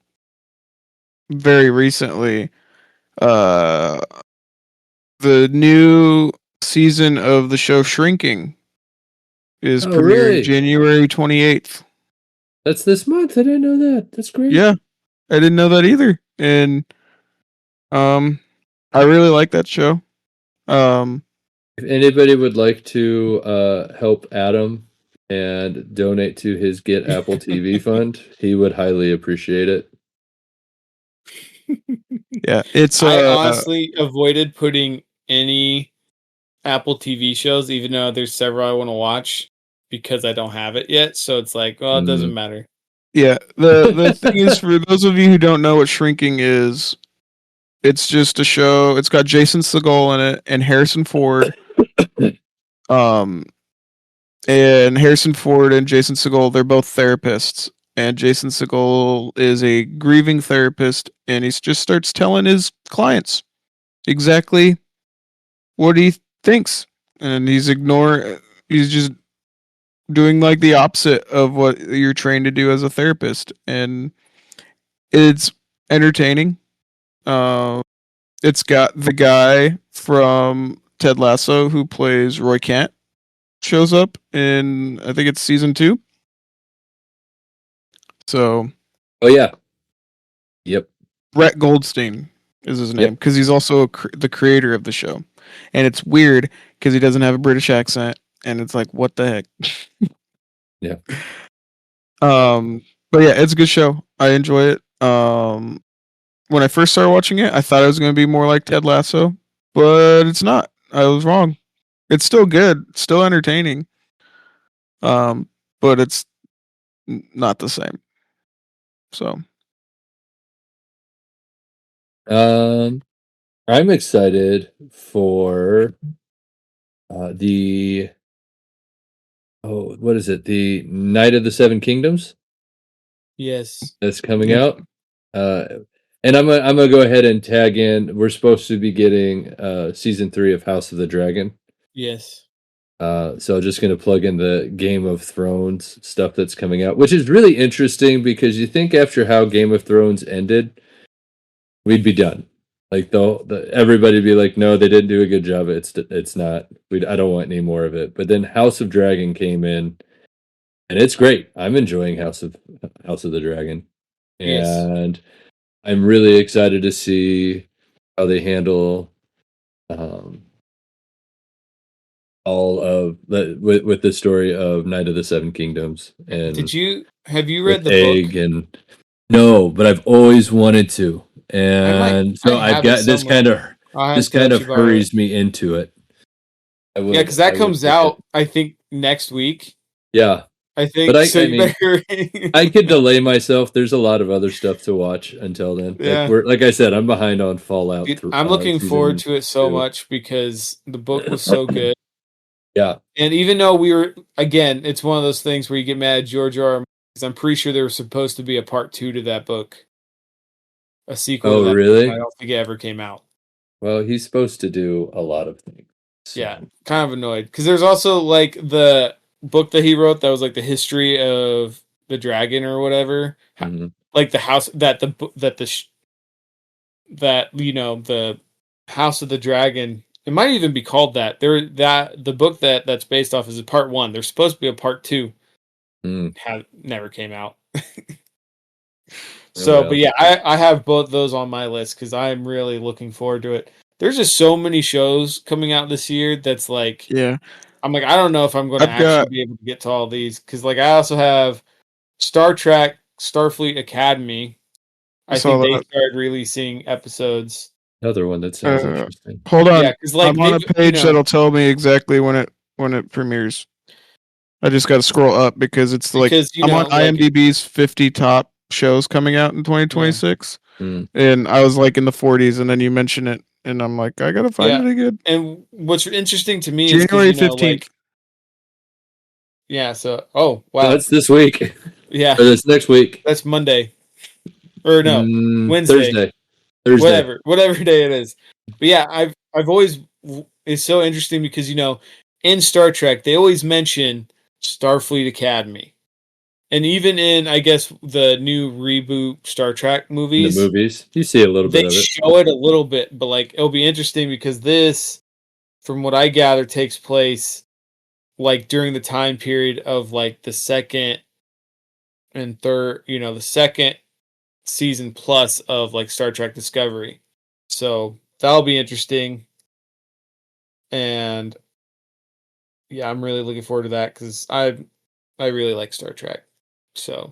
very recently. Uh, the new season of the show Shrinking is Oh, premiering really? January 28th. That's this month. I didn't know that. That's great. Yeah, I didn't know that either, and I really like that show. Um, If anybody would like to help Adam and donate to his Get Apple TV fund, he would highly appreciate it. yeah, it's I honestly avoided putting any Apple TV shows, even though there's several I want to watch because I don't have it yet. So it's like, well, it doesn't matter. yeah. The thing is, for those of you who don't know what Shrinking is, it's just a show. It's got Jason Segel in it and Harrison Ford. Um, and Harrison Ford and Jason Segel, they're both therapists. And Jason Segel is a grieving therapist, and he just starts telling his clients exactly what he thinks, and He's just doing like the opposite of what you're trained to do as a therapist, and it's entertaining. Uh, it's got the guy from Ted Lasso who plays Roy Kent shows up in, I think it's season 2. So Oh yeah. Yep. Brett Goldstein is his name Yep. because he's also the creator of the show, and it's weird because he doesn't have a British accent, and it's like, what the heck? Yeah. But yeah, it's a good show. I enjoy it. When I first started watching it, I thought it was going to be more like Ted Lasso, but it's not. I was wrong. It's still good, still entertaining. But it's not the same. So I'm excited for the what is it? The Night of the Seven Kingdoms Yes. that's coming Yeah. out. And I'm gonna go ahead and tag in. We're supposed to be getting season 3 of House of the Dragon. Yes. So just gonna plug in the Game of Thrones stuff that's coming out, which is really interesting because you think after how Game of Thrones ended, we'd be done. Like everybody'd be like, no, they didn't do a good job. It's not. I don't want any more of it. But then House of Dragon came in, and it's great. I'm enjoying House of the Dragon, Yes. and I'm really excited to see how they handle all of with the story of Night of the Seven Kingdoms. And have you read the Egg book? and no, but I've always wanted to, and so I I've have it got this somewhere. kind of hurries me into it. Yeah, because that comes out, I think, next week. Yeah, I think. but So you better. I could delay myself. There's a lot of other stuff to watch until then. Yeah. Like I said, I'm behind on Fallout. Dude, I'm looking forward to it so much because the book was so good. Yeah. And even though it's one of those things where you get mad at George R. R. because I'm pretty sure there was supposed to be a part 2 to that book, a sequel. Oh, to that really? book. I don't think it ever came out. Well, he's supposed to do a lot of things. So. Yeah, kind of annoyed because there's also like the book that he wrote that was like the history of the dragon or whatever, like the house that the House of the Dragon. It might even be called that. The book that's based off is a part 1. There's supposed to be a part 2. Never came out. So, but yeah, I have both those on my list because I'm really looking forward to it. There's just so many shows coming out this year that's like, yeah. I'm like, I don't know if I'm going to actually be able to get to all these because, like, I also have Star Trek, Starfleet Academy. I think they started releasing episodes. Another one that sounds interesting. Hold on, yeah, like, I'm on a page that'll tell me exactly when it premieres. I just got to scroll up because it's I'm on IMDb's 50 top shows coming out in 2026, and I was like in the 40s, and then you mention it, and I'm like, I gotta find it again. And what's interesting to me January is 15th. Yeah. So, wow, that's this week. Yeah, or this next week. That's Monday, or no, Wednesday, Thursday, whatever day it is. But yeah, I've always it's so interesting because in Star Trek they always mention Starfleet Academy. And even in, I guess, the new reboot Star Trek movies, you see a little bit of it. They show it a little bit, but like it'll be interesting because this, from what I gather, takes place like during the time period of like the second and third, the second season plus of like Star Trek Discovery. So that'll be interesting. And yeah, I'm really looking forward to that because I really like Star Trek. So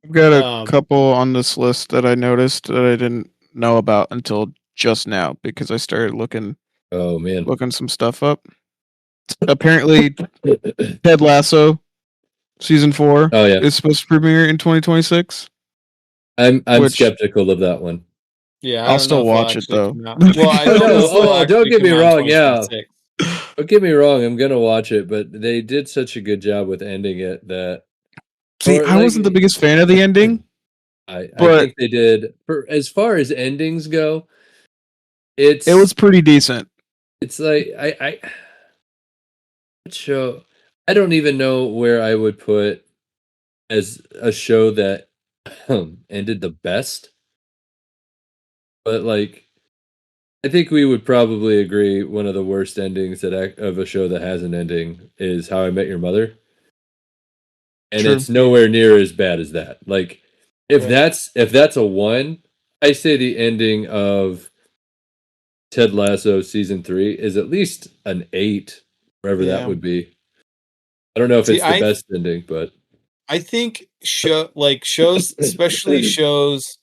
I've got a couple on this list that I noticed that I didn't know about until just now because I started looking some stuff up. Apparently Ted Lasso season 4 is supposed to premiere in 2026. I'm skeptical of that one. Yeah, I'll still watch it though. Well, I know don't get me wrong. Yeah, don't get me wrong. I'm gonna watch it, but they did such a good job with ending it that. See, I wasn't the biggest fan of the ending. I think they did. As far as endings go, it was pretty decent. It's like show. I don't even know where I would put as a show that ended the best. But like, I think we would probably agree one of the worst endings of a show that has an ending is How I Met Your Mother. And it's nowhere near as bad as that. Like, if that's a 1, I say the ending of Ted Lasso season 3 is at least an 8, wherever that would be. I don't know if it's the best ending, but I think shows, especially shows,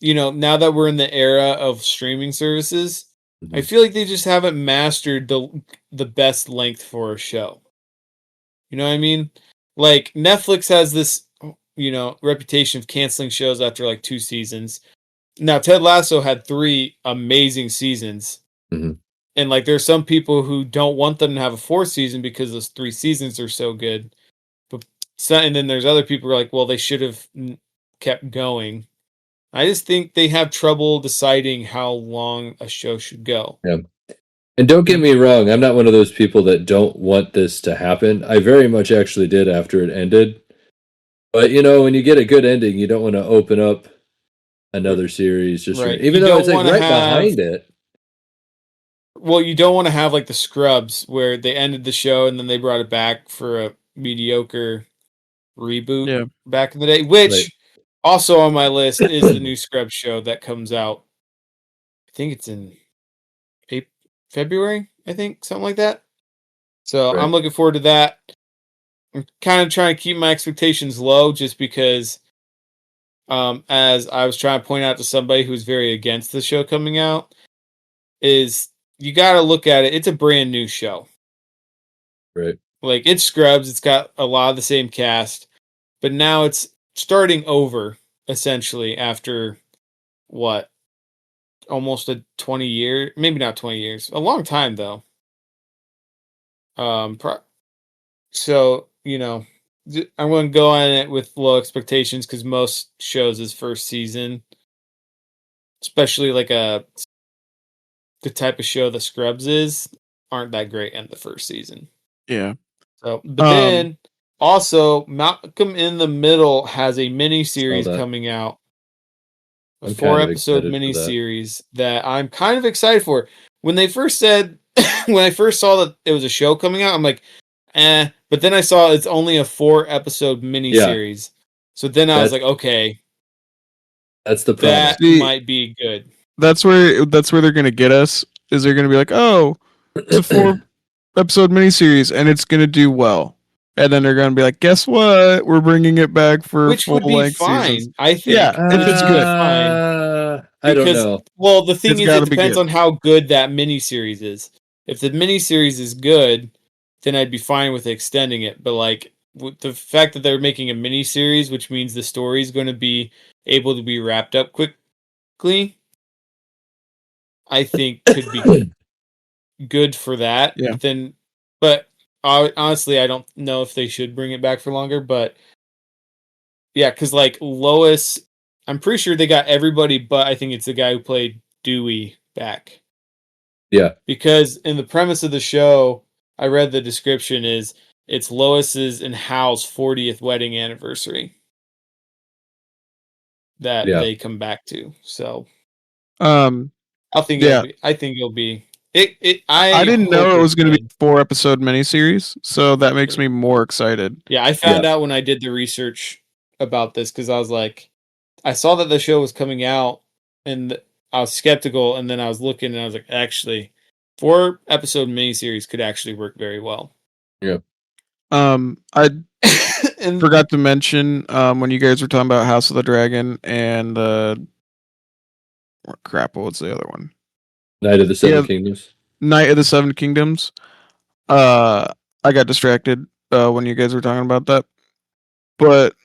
now that we're in the era of streaming services, I feel like they just haven't mastered the best length for a show. You know what I mean? Like Netflix has this, reputation of canceling shows after like 2 seasons. Now, Ted Lasso had 3 amazing seasons. Mhm. And like there's some people who don't want them to have a 4th season because those 3 seasons are so good. But and then there's other people who are like, well, they should have kept going. I just think they have trouble deciding how long a show should go. Yeah. And don't get me wrong, I'm not one of those people that don't want this to happen. I very much actually did after it ended. But when you get a good ending, you don't want to open up another series just Right. even You though don't it's like wanna right have- behind it. Well, you don't want to have like the Scrubs where they ended the show and then they brought it back for a mediocre reboot Yeah. back in the day, which Right. also on my list is the new Scrubs show that comes out. I think it's in February, I think, something like that. So Right. I'm looking forward to that. I'm kind of trying to keep my expectations low just because as I was trying to point out to somebody who's very against the show coming out, is you got to look at it. It's a brand new show. Right. Like it's Scrubs. It's got a lot of the same cast, but now it's starting over essentially after what? Almost a 20 year, maybe not 20 years, a long time though. So, I'm going to go on it with low expectations because most shows is first season, especially like the type of show the Scrubs is, aren't that great in the first season. Yeah. So, but then also Malcolm in the Middle has a mini series that. coming out, a I'm 4-episode excited for mini that. series that I'm kind of excited for. When they first said, when I first saw that it was a show coming out, I'm like, but then I saw it's only a 4-episode mini series. So then I was like, okay, That's the problem. that See, might be good. That's where they're gonna get us. Is they're gonna be like, oh, it's a 4-episode miniseries and it's gonna do well. And then they're gonna be like, guess what? We're bringing it back for Which would be full-length fine, seasons. I think. Yeah, if it's good. Fine. I don't Because- know. Well, the thing It's is, gotta it be depends good. on how good that miniseries is. If the miniseries is good, then I'd be fine with extending it. But like with the fact that they're making a miniseries, which means the story is going to be able to be wrapped up quickly, I think could be good for that. Yeah. But honestly, I don't know if they should bring it back for longer. But yeah, because like Lois, I'm pretty sure they got everybody, but I think it's the guy who played Dewey back. Yeah. Because in the premise of the show, I read the description is it's Lois's and Hal's 40th wedding anniversary that they come back to. So I think it'll be I didn't know hope it was going to good. be a 4-episode miniseries, so that makes me more excited. Yeah, I found out when I did the research about this because I was like, I saw that the show was coming out and I was skeptical, and then I was looking and I was like, actually, 4-episode miniseries could actually work very well. Yeah. I And forgot to mention when you guys were talking about House of the Dragon and what's the other one? Night of the Seven Kingdoms. Night of the Seven Kingdoms. I got distracted when you guys were talking about that. But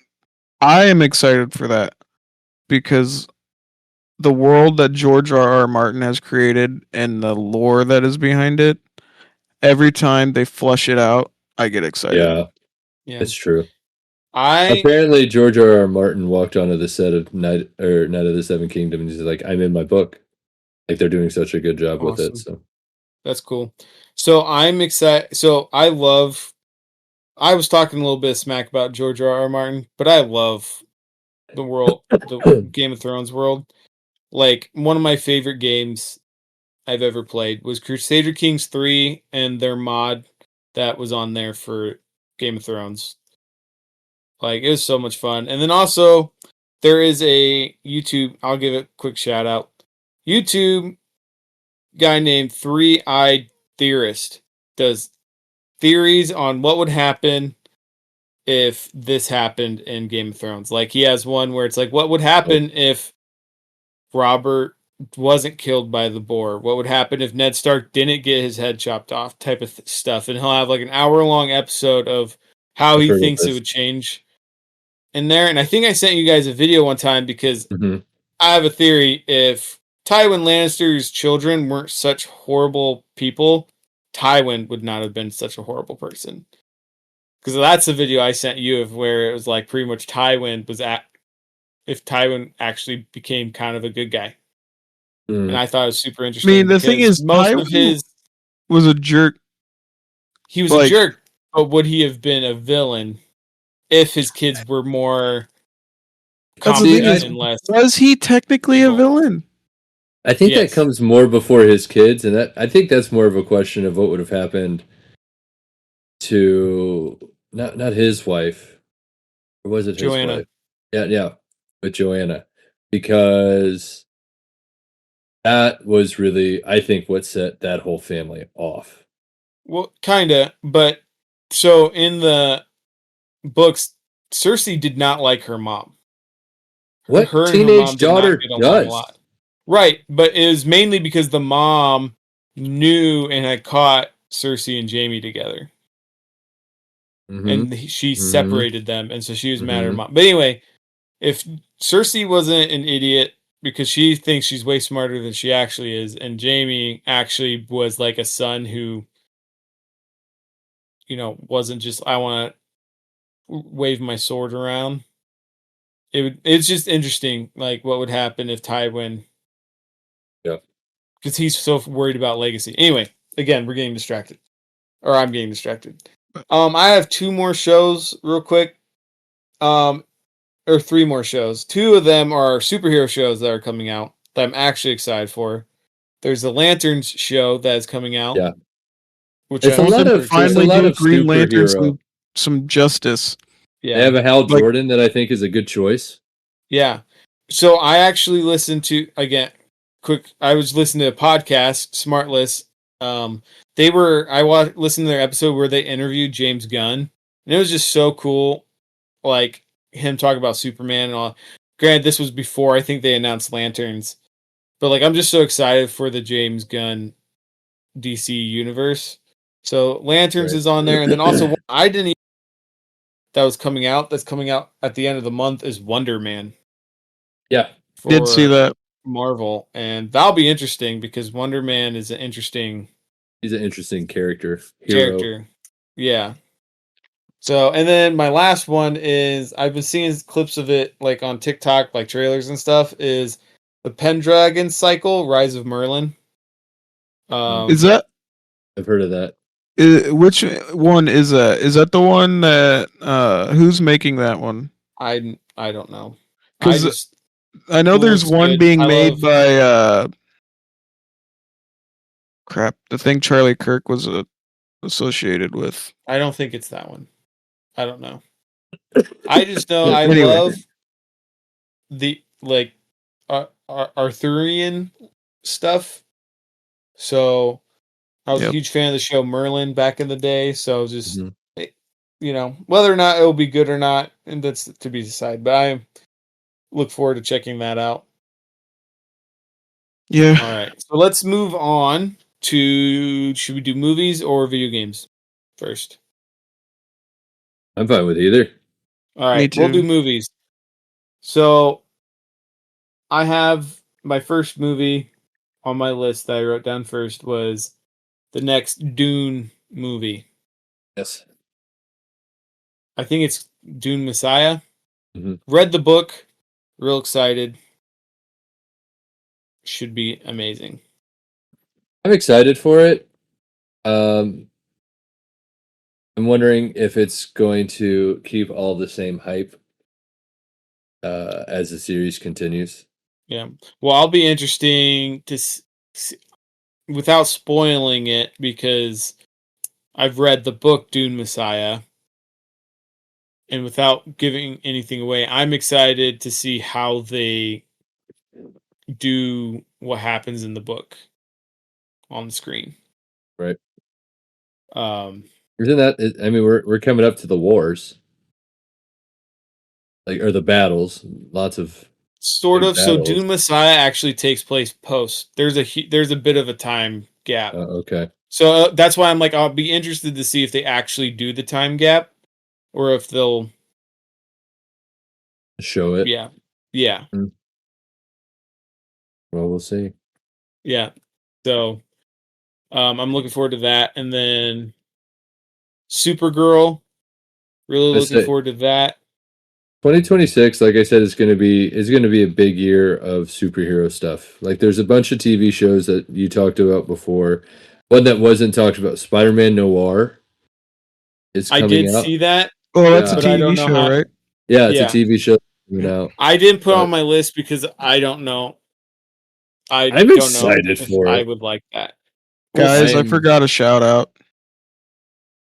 I am excited for that because the world that George R.R. Martin has created and the lore that is behind it, every time they flush it out, I get excited. yeah, It's true. I Apparently, George R.R. Martin walked onto the set of Night of the Seven Kingdoms and he's like, I'm in my book. Like, they're doing such a good job with it. So that's cool. So I'm excited. So I was talking a little bit of smack about George R.R. Martin, but I love the world, the Game of Thrones world. Like, one of my favorite games I've ever played was Crusader Kings 3 and their mod that was on there for Game of Thrones. Like, it was so much fun. And then also, there is a YouTube, I'll give it a quick shout out. YouTube guy named 3-Eyed Theorist does theories on what would happen if this happened in Game of Thrones. Like, he has one where it's like, what would happen if Robert wasn't killed by the boar? What would happen if Ned Stark didn't get his head chopped off? Type of stuff. And he'll have like an hour-long episode of how he thinks it would change in there. And I think I sent you guys a video one time because I have a theory. If Tywin Lannister's children weren't such horrible people, Tywin would not have been such a horrible person. Because that's the video I sent you of where it was like pretty much Tywin was at. If Tywin actually became kind of a good guy, and I thought it was super I interesting. mean, the thing because is, most of Tywin his was a jerk. he was a like- jerk, but would he have been a villain if his kids were more That's the thing competent is- and less? Was he technically a Well, villain? I think Yes. that comes more before his kids, and that I think that's more of a question of what would have happened to not his wife, or was it his Joanna. wife? Yeah, with Joanna, because that was really, I think, what set that whole family off. Well, kinda, but so in the books, Cersei did not like her mom. What Her and her teenage mom did not daughter get along a does? lot. Right, but it was mainly because the mom knew and had caught Cersei and Jaime together, Mhm. and she separated them, and so she was mad at her Mhm. mom. But anyway, if Cersei wasn't an idiot because she thinks she's way smarter than she actually is, and Jaime actually was like a son who, wasn't just I want to wave my sword around. It's just interesting, like what would happen if Tywin, Yeah. because he's so worried about legacy. Anyway, again, we're getting distracted, or I'm getting distracted. I have 2 more shows real quick, or 3 more shows. 2 of them are superhero shows that are coming out that I'm actually excited for. There's the Lanterns show that is coming out. Yeah. Which It's I'm a lot super of- excited there's a Finally, lot do of Green Lantern superhero. some justice. yeah. They have a Hal Like- Jordan that I think is a good choice. Yeah. So I actually listened to I was listening to a podcast, Smartless. Listened to their episode where they interviewed James Gunn, and it was just so cool, like him talking about Superman and all. Granted, this was before I think they announced Lanterns, but like I'm just so excited for the James Gunn DC universe. So Lanterns Right. is on there, and then also one I didn't even that's coming out at the end of the month is Wonder Man. Yeah. Did see for that. Marvel, and that'll be interesting because Wonder Man is an interesting He's an interesting character. Hero. character. Yeah. So, and then my last one is I've been seeing clips of it like on TikTok, like trailers and stuff. Is the Pendragon Cycle: Rise of Merlin? Is that I've heard of that. which one is that? Is that the one that who's making that one? I don't know. 'Cause I know It there's looks one good. being I made love- by crap, the thing Charlie Kirk was associated with. I don't think it's that one. I don't know. I just know I Anyway. love the like Arthurian stuff. So I was a Yep. huge fan of the show Merlin back in the day. So just Mhm. whether or not it will be good or not, and that's to be decided. But I look forward to checking that out. Yeah. All right, so let's move on to should we do movies or video games first? I'm fine with either. All right, Me we'll do too. movies. So I have my first movie on my list that I wrote down first was the next Dune movie. Yes. I think it's Dune Messiah. Mhm. Read the book, real excited. Should be amazing. I'm excited for it. I'm wondering if it's going to keep all the same hype as the series continues. Yeah. Well, I'll be interesting to without spoiling it because I've read the book Dune Messiah. And without giving anything away, I'm excited to see how they do what happens in the book on the screen. Right. Isn't that? I mean, we're coming up to the wars, or the battles. Lots of sort big of. So battles. Dune Messiah actually takes place post. There's a bit of a time gap. Okay. So that's why I'm like, I'll be interested to see if they actually do the time gap, or if they'll Show it. Yeah. Mm. Well, we'll see. Yeah. So I'm looking forward to that. And then Supergirl. Really That's looking it. forward to that. 2026, like I said, is going to be a big year of superhero stuff. Like there's a bunch of TV shows that you talked about before. One that wasn't talked about, Spider-Man Noir, is I coming did out. see that. Oh, that's Yeah. a But I don't TV know show, how- right? Yeah, it's Yeah. a TV show coming out. I didn't put But- on my list because I don't know. I I'm don't excited know if for I it. would like that. Guys, I I'm- forgot a shout out.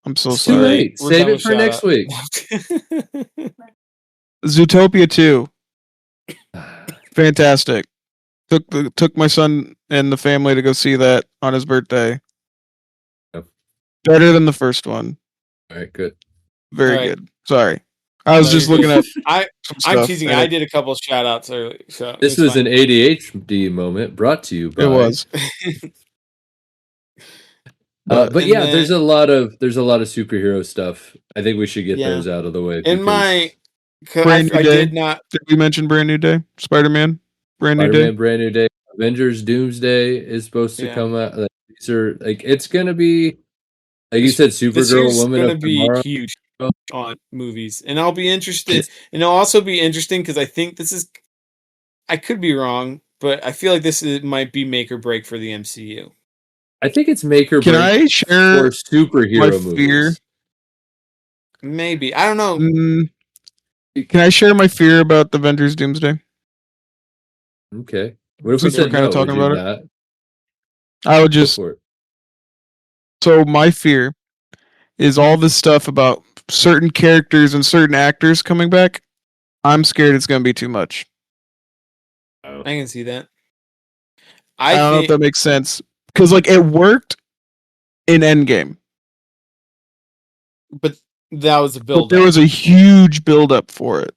I'm so It's too sorry. late. We're Save done it with for shout next out. week. Zootopia 2. Fantastic. Took my son and the family to go see that on his birthday. Yep. Better than the first one. All right, good. Very All right. good. Sorry. I was No, just you're looking good. at some I'm stuff, teasing. and I did a couple of shout outs early. So This it's was fine. an ADHD moment brought to you by. It was. But And yeah, then- there's a lot of superhero stuff. I think we should get Yeah. those out of the way. In my, Brand New I Day. did not. Did we mention Brand New Day? Spider-Man? Brand New Spider-Man Day? Brand New Day, Avengers Doomsday is supposed to Yeah. come out. Like, these are like it's gonna be like you said, This Supergirl, year's Woman gonna of be Tomorrow. huge on movies, and I'll be interested. And it'll also be interesting because I think this is. I could be wrong, but I feel like might be make or break for the MCU. I think it's make or Can break I share for superhero my movies. fear? Maybe I don't know. Can I share my fear about the Avengers Doomsday? Okay. What if we Since we're said kinda no? talking Would you about not I would go just for it? so my fear is all this stuff about certain characters and certain actors coming back. I'm scared it's going to be too much. I can see that. I don't know if think that makes sense because like it worked in Endgame, but that was a but build. there was a huge build up for it.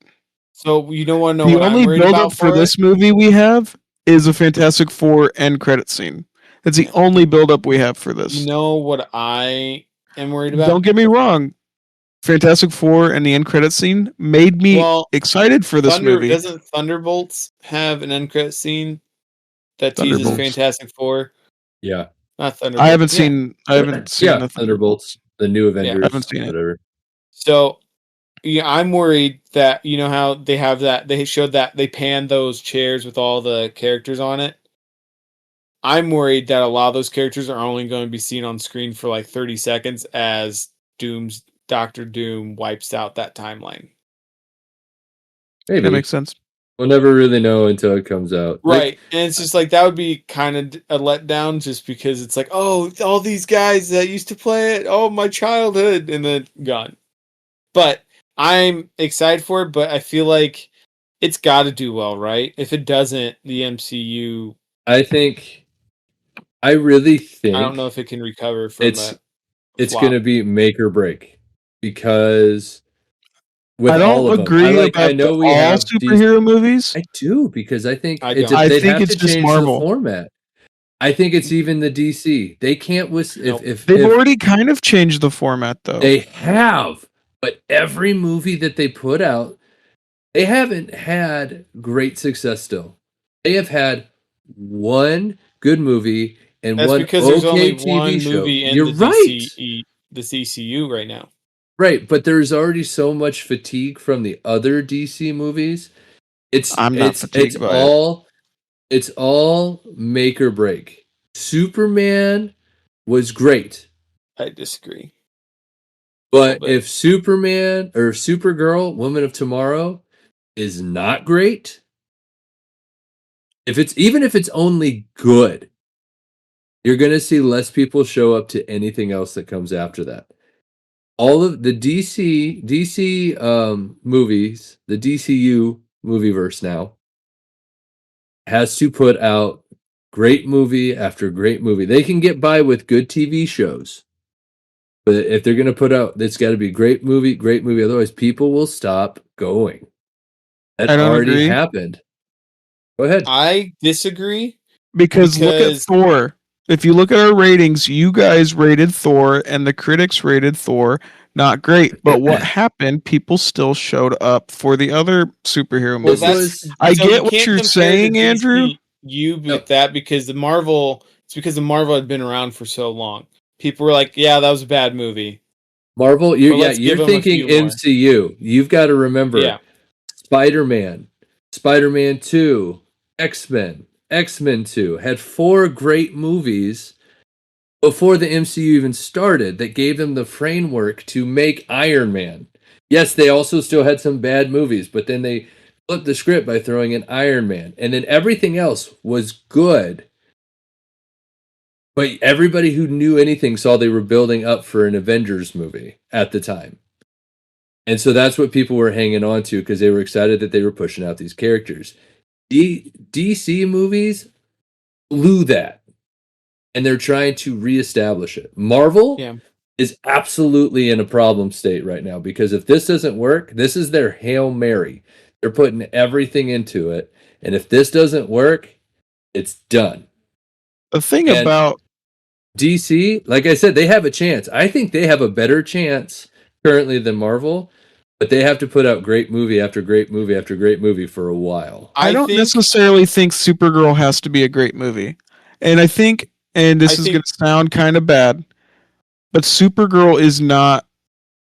So you don't want to know The what only I'm worried build about up for this movie we have is a Fantastic Four end credit scene. That's the only build up we have for this. You know what I am worried about? Don't get me wrong. Fantastic Four and the end credit scene made me Well, excited for this movie. Doesn't Thunderbolts have an end credit scene that teases Thunderbolts. Fantastic Four? Yeah. Not Thunderbolts. I haven't Yeah. seen. I haven't seen Yeah, the Thunderbolts, the new Avengers, I haven't seen it. whatever. So, yeah, I'm worried that you know how they have that. They showed that they panned those chairs with all the characters on it. I'm worried that a lot of those characters are only going to be seen on screen for like 30 seconds as Doctor Doom wipes out that timeline. Maybe That makes sense. we'll never really know until it comes out. Right. And it's just like that would be kind of a letdown just because it's like, oh, all these guys that used to play it, oh, my childhood, and then gone. But I'm excited for it, but I feel like it's got to do well, right? If it doesn't, the MCU, I really think I don't know if it can recover from it's flop. going to be make or break because with I all don't of agree them, about I know all we have superhero movies. I do because I think I it's don't. I they'd think have it's to just change Marvel. the format. I think it's even the DC. They can't Nope. if They've already kind of changed the format, though. they have, but every movie that they put out, they haven't had great success still. They have had one good movie and That's one because there's okay only TV one show. movie in You're the right. the CCU right now. Right, but there's already so much fatigue from the other DC movies. I'm not fatigued by it. It's all make or break. Superman was great, I disagree. but bit. if Superman or Supergirl, Woman of Tomorrow, is not great, if it's only good, you're gonna see less people show up to anything else that comes after that. All of the DC movies, the DCU movieverse now has to put out great movie after great movie. They can get by with good TV shows, but if they're going to put out, it's got to be great movie. Otherwise, people will stop going. That I don't already agree. happened. Go ahead. I disagree. Because look at Because- Thor. If you look at our ratings, you guys rated Thor and the critics rated Thor not great. But what happened? People still showed up for the other superhero Well, movies. that's I so get you what can't you're compare saying, the Andrew. you with that because it's because the Marvel had been around for so long. People were like, yeah, that was a bad movie. Marvel, you're thinking few more. MCU. You've got to remember Yeah. Spider-Man, Spider-Man 2, X-Men, X-Men 2 had 4 great movies before the MCU even started that gave them the framework to make Iron Man. Yes, they also still had some bad movies, but then they flipped the script by throwing in Iron Man. And then everything else was good. But everybody who knew anything saw they were building up for an Avengers movie at the time. And so that's what people were hanging on to because they were excited that they were pushing out these characters. DC movies blew that. And they're trying to reestablish it. Marvel is absolutely in a problem state right now because if this doesn't work, this is their Hail Mary. They're putting everything into it. And if this doesn't work, it's done. The thing about DC, like I said, they have a chance. I think they have a better chance currently than Marvel, but they have to put out great movie after great movie after great movie for a while. I don't necessarily think Supergirl has to be a great movie. And I think, and this is going to sound kind of bad, but Supergirl is not,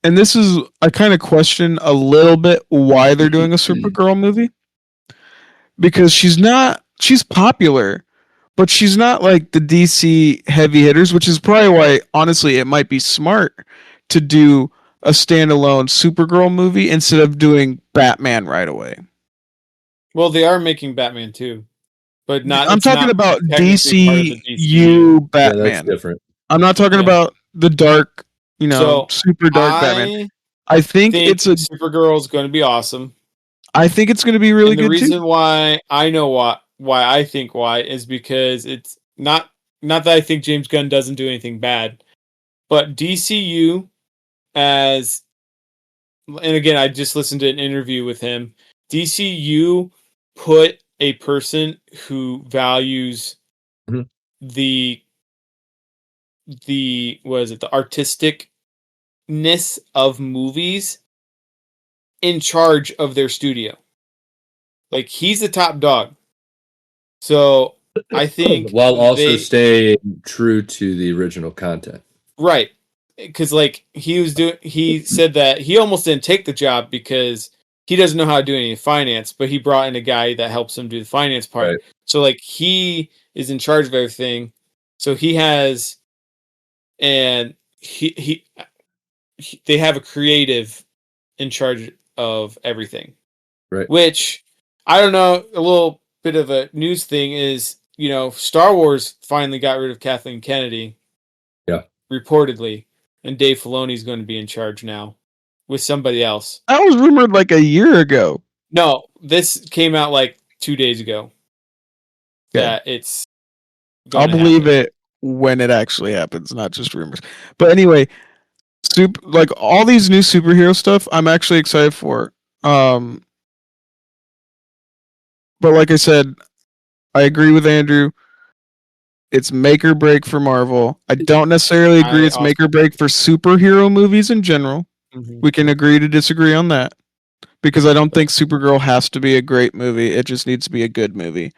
and this is, I kind of question a little bit why they're doing a Supergirl movie. Because she's popular, but she's not like the DC heavy hitters, which is probably why, honestly, it might be smart to do a standalone Supergirl movie instead of doing Batman right away. Well, they are making Batman too, but not. I'm talking about DCU Batman. Yeah, that's different. I'm not talking about the dark, super dark Batman. I think it's a Supergirl is going to be awesome. I think it's going to be really good. The reason why I know why I think why is because it's not that I think James Gunn doesn't do anything bad, but DCU and again, I just listened to an interview with him. DCU put a person who values the artisticness of movies in charge of their studio. Like, he's the top dog. So I think while also staying true to the original content. Right. Because he said that he almost didn't take the job because he doesn't know how to do any finance, but he brought in a guy that helps him do the finance part. Right. So he is in charge of everything. So he has, and they have a creative in charge of everything. Right. Which, I don't know, a little bit of a news thing is, Star Wars finally got rid of Kathleen Kennedy. Yeah. Reportedly. And Dave Filoni's going to be in charge now with somebody else. That was rumored like a year ago. No, this came out like 2 days ago. Yeah. That it's I'll believe it when it actually happens, not just rumors. But anyway, all these new superhero stuff, I'm actually excited for. But like I said, I agree with Andrew. It's make or break for Marvel. I don't necessarily agree it's make or break for superhero movies in general. Mm-hmm. We can agree to disagree on that. Because I don't think Supergirl has to be a great movie. It just needs to be a good movie.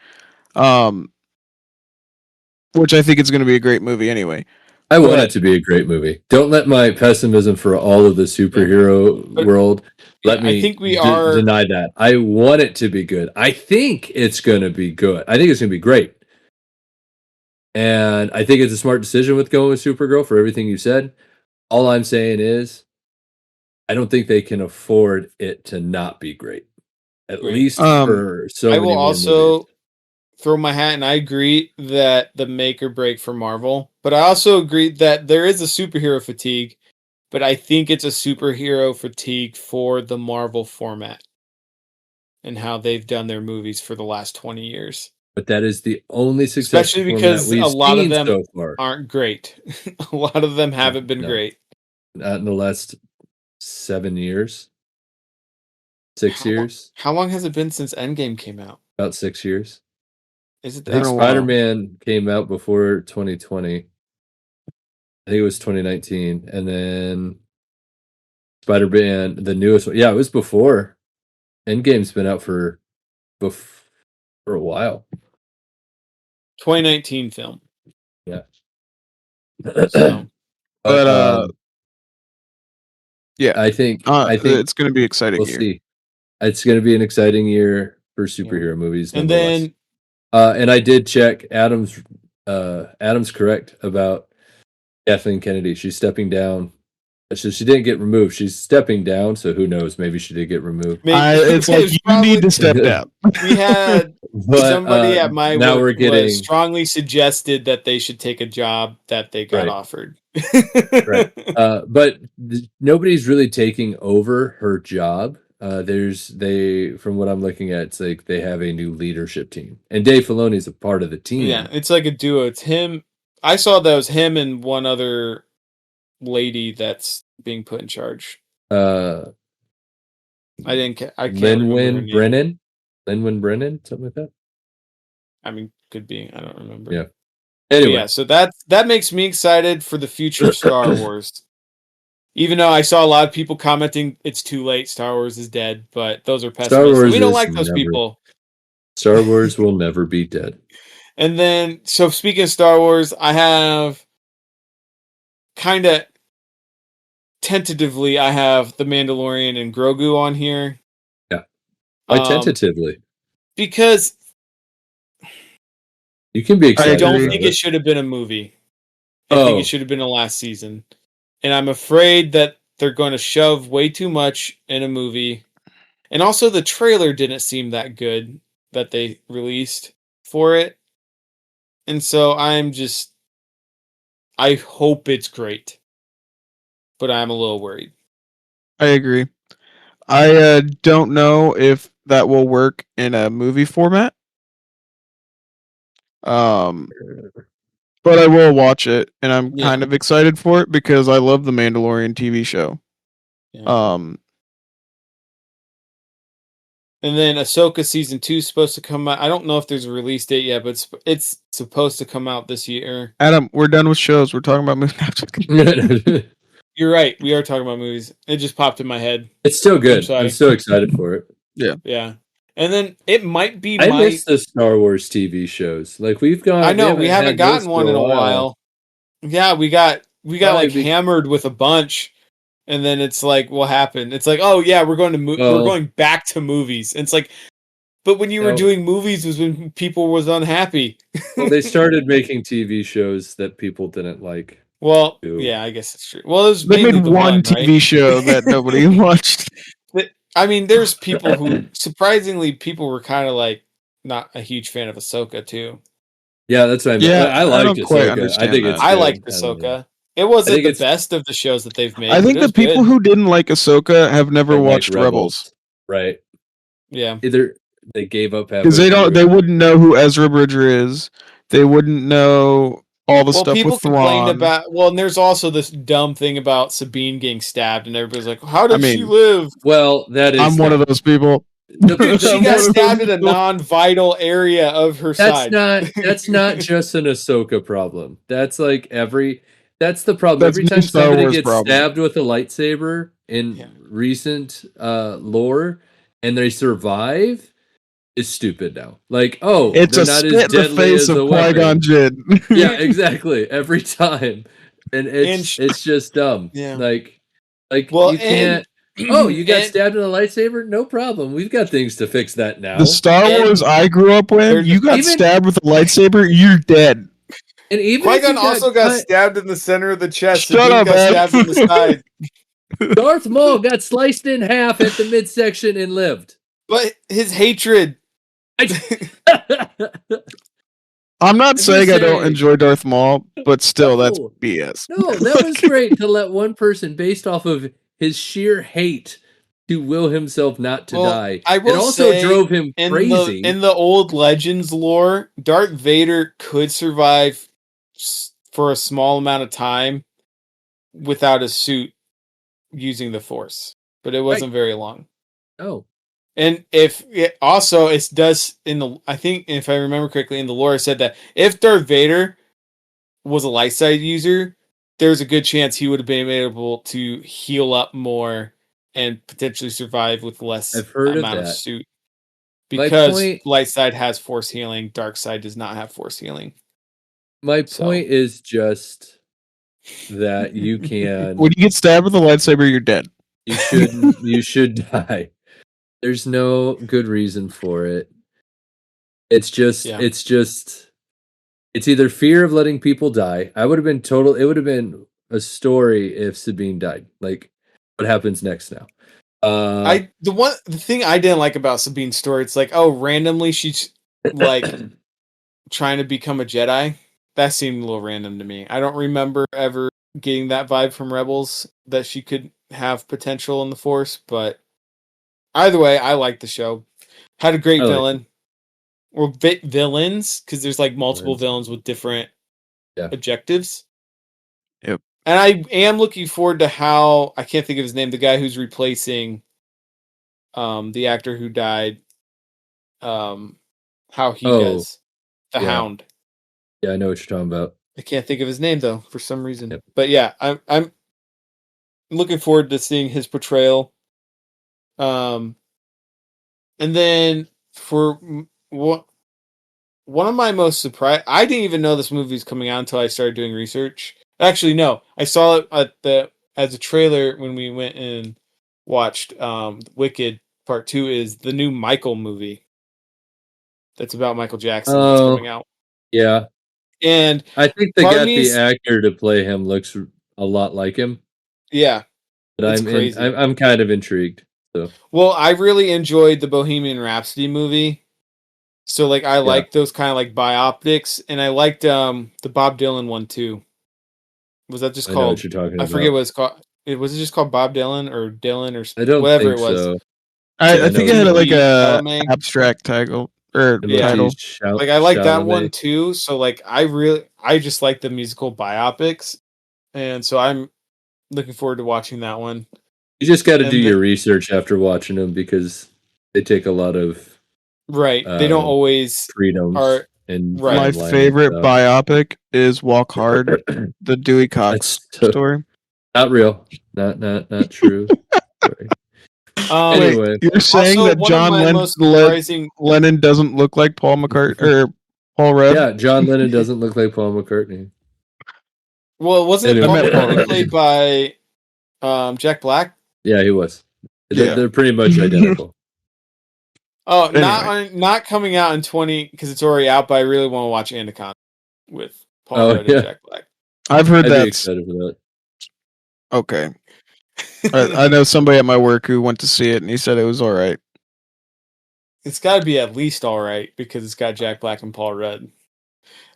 Which I think it's going to be a great movie anyway. I want it to be a great movie. Don't let my pessimism for all of the superhero world me deny that. I want it to be good. I think it's going to be good. I think it's going to be great. And I think it's a smart decision with going with Supergirl for everything you said. All I'm saying is, I don't think they can afford it to not be great. At least for so many more movies. I will also throw my hat, and I agree that the make or break for Marvel. But I also agree that there is a superhero fatigue, but I think it's a superhero fatigue for the Marvel format and how they've done their movies for the last 20 years. But that is the only success, especially because a lot of them aren't great. A lot of them haven't been great. Not in the last 7 years. 6 years. How long has it been since Endgame came out? About 6 years. Is it? I think Spider-Man came out before 2020. I think it was 2019, and then Spider-Man, the newest one. Yeah, it was before. Endgame's been out for a while. 2019 film. Yeah. So, But yeah, I think it's going to be exciting. We'll see. It's going to be an exciting year for superhero movies. And then, and I did check. Adam's correct about Kathleen Kennedy. She's stepping down. So she didn't get removed. She's stepping down. So who knows? Maybe she did get removed. It's like you need to step down. We had somebody at my work was strongly suggested that they should take a job that they got offered. Right. But nobody's really taking over her job. From what I'm looking at, it's like they have a new leadership team, and Dave Filoni is a part of the team. Yeah, it's like a duo. It's him. I saw that was him and one other lady that's being put in charge. I can't Lin-Wyn Brennan, something like that. I mean, could be. I don't remember. Yeah. Anyway, yeah. So that makes me excited for the future of Star Wars. Even though I saw a lot of people commenting, it's too late. Star Wars is dead. But those are pessimists. We don't like those people. Star Wars will never be dead. And then, so speaking of Star Wars, I have kind of tentatively, I have The Mandalorian and Grogu on here. Yeah. Why tentatively? Because you can be excited. I don't think it should have been a movie. I think it should have been a last season. And I'm afraid that they're going to shove way too much in a movie. And also the trailer didn't seem that good that they released for it. And so I hope it's great. But I'm a little worried. I agree. I don't know if that will work in a movie format. But I will watch it, and I'm kind of excited for it because I love the Mandalorian TV show. Yeah. And then Ahsoka season 2 is supposed to come out. I don't know if there's a release date yet, but it's supposed to come out this year. Adam, we're done with shows. We're talking about movies. You're right. We are talking about movies. It just popped in my head. It's still good. I'm so excited for it. Yeah. Yeah. And then it might be I miss the Star Wars TV shows. Like we've got. I know we haven't gotten one in a while. Yeah, we got like hammered with a bunch, and then it's like, what happened? It's like, oh yeah, we're going back to movies. And it's like, but when you were doing movies was when people was unhappy. Well, they started making TV shows that people didn't like. Well, yeah, I guess it's true. Well, it was they made one TV show that nobody watched. I mean, there's people who surprisingly people were kind of like not a huge fan of Ahsoka too. Yeah, that's what I mean. Yeah, I like Ahsoka. I think I liked Ahsoka. It wasn't the best of the shows that they've made. I think the people who didn't like Ahsoka have never watched Rebels. Right. Yeah. Either they gave up because they wouldn't know who Ezra Bridger is. They wouldn't know all the stuff people with complained Thrawn. about. Well, and there's also this dumb thing about Sabine getting stabbed, and everybody's like, "How did she live?" Well, that is. I'm one of those people. She got stabbed in a non-vital area of her side. That's not just an Ahsoka problem. That's like That's the problem. That's every time somebody gets problem. stabbed with a lightsaber in recent lore and they survive, is stupid now. Like, it's a spit in the face of Qui-Gon Jinn. Yeah, exactly. Every time, and it's just dumb. Yeah. Like you can't. You got stabbed with a lightsaber? No problem. We've got things to fix that now. The Star Wars I grew up with, you got stabbed with a lightsaber, you're dead. And even Qui-Gon also got stabbed in the center of the chest. Shut up, got stabbed in the side. Darth Maul got sliced in half at the midsection and lived. But his hatred. I'm not saying I don't enjoy Darth Maul, but still, that's BS. No, that was great to let one person, based off of his sheer hate, to will himself not to die. It also drove him crazy. In the old Legends lore, Darth Vader could survive for a small amount of time without a suit using the Force, but it wasn't very long. Oh. And if it also it does I think if I remember correctly in the lore, it said that if Darth Vader was a light side user, there's a good chance he would have been able to heal up more and potentially survive with less amount of suit. Because light side has force healing, dark side does not have force healing. My So- point is just that you can. When you get stabbed with a lightsaber, you're dead. You should die. There's no good reason for it. It's just Yeah. it's either fear of letting people die. It would have been a story if Sabine died. Like, what happens next now? The thing I didn't like about Sabine's story, it's like, oh, randomly she's like trying to become a Jedi. That seemed a little random to me. I don't remember ever getting that vibe from Rebels that she could have potential in the Force, but either way, I liked the show. Had a great I liked villain. Or villains, because there's like multiple villains with different objectives. Yep. And I am looking forward to how, I can't think of his name, the guy who's replacing the actor who died, how he does the Hound. Yeah, I know what you're talking about. I can't think of his name though for some reason. Yep. But yeah, I'm looking forward to seeing his portrayal. And then for what one of my most surprised, I didn't even know this movie was coming out until I started doing research. Actually, no, I saw it as a trailer when we went and watched Wicked Part 2 is the new Michael movie. That's about Michael Jackson that's coming out. Yeah. And I think they got the actor to play him looks a lot like him. Yeah. But I'm kind of intrigued. So. Well, I really enjoyed the Bohemian Rhapsody movie. So like I like those kind of like biopics, and I liked the Bob Dylan one too. Was that just called? I know what you're talking about. I forget what it's called. Was it just called Bob Dylan or Dylan or I don't whatever think it was? So. I think it had like a abstract title or title. Like I like that one too. So like I just like the musical biopics, and so I'm looking forward to watching that one. You just got to do your research after watching them because they take a lot of they don't always freedoms. My favorite biopic is Walk Hard, the Dewey Cox story. Not real. Not true. Anyway, wait, you're saying that John Lennon doesn't look like Paul McCartney or Paul Rudd? Yeah, John Lennon doesn't look like Paul McCartney. Well, wasn't Paul McCartney played by Jack Black? Yeah, he was. They're pretty much identical. Oh, anyway. not coming out in 20 because it's already out. But I really want to watch Anaconda with Paul Rudd and Jack Black. I've heard that. Excited for that. Okay, I know somebody at my work who went to see it, and he said it was all right. It's got to be at least all right because it's got Jack Black and Paul Rudd.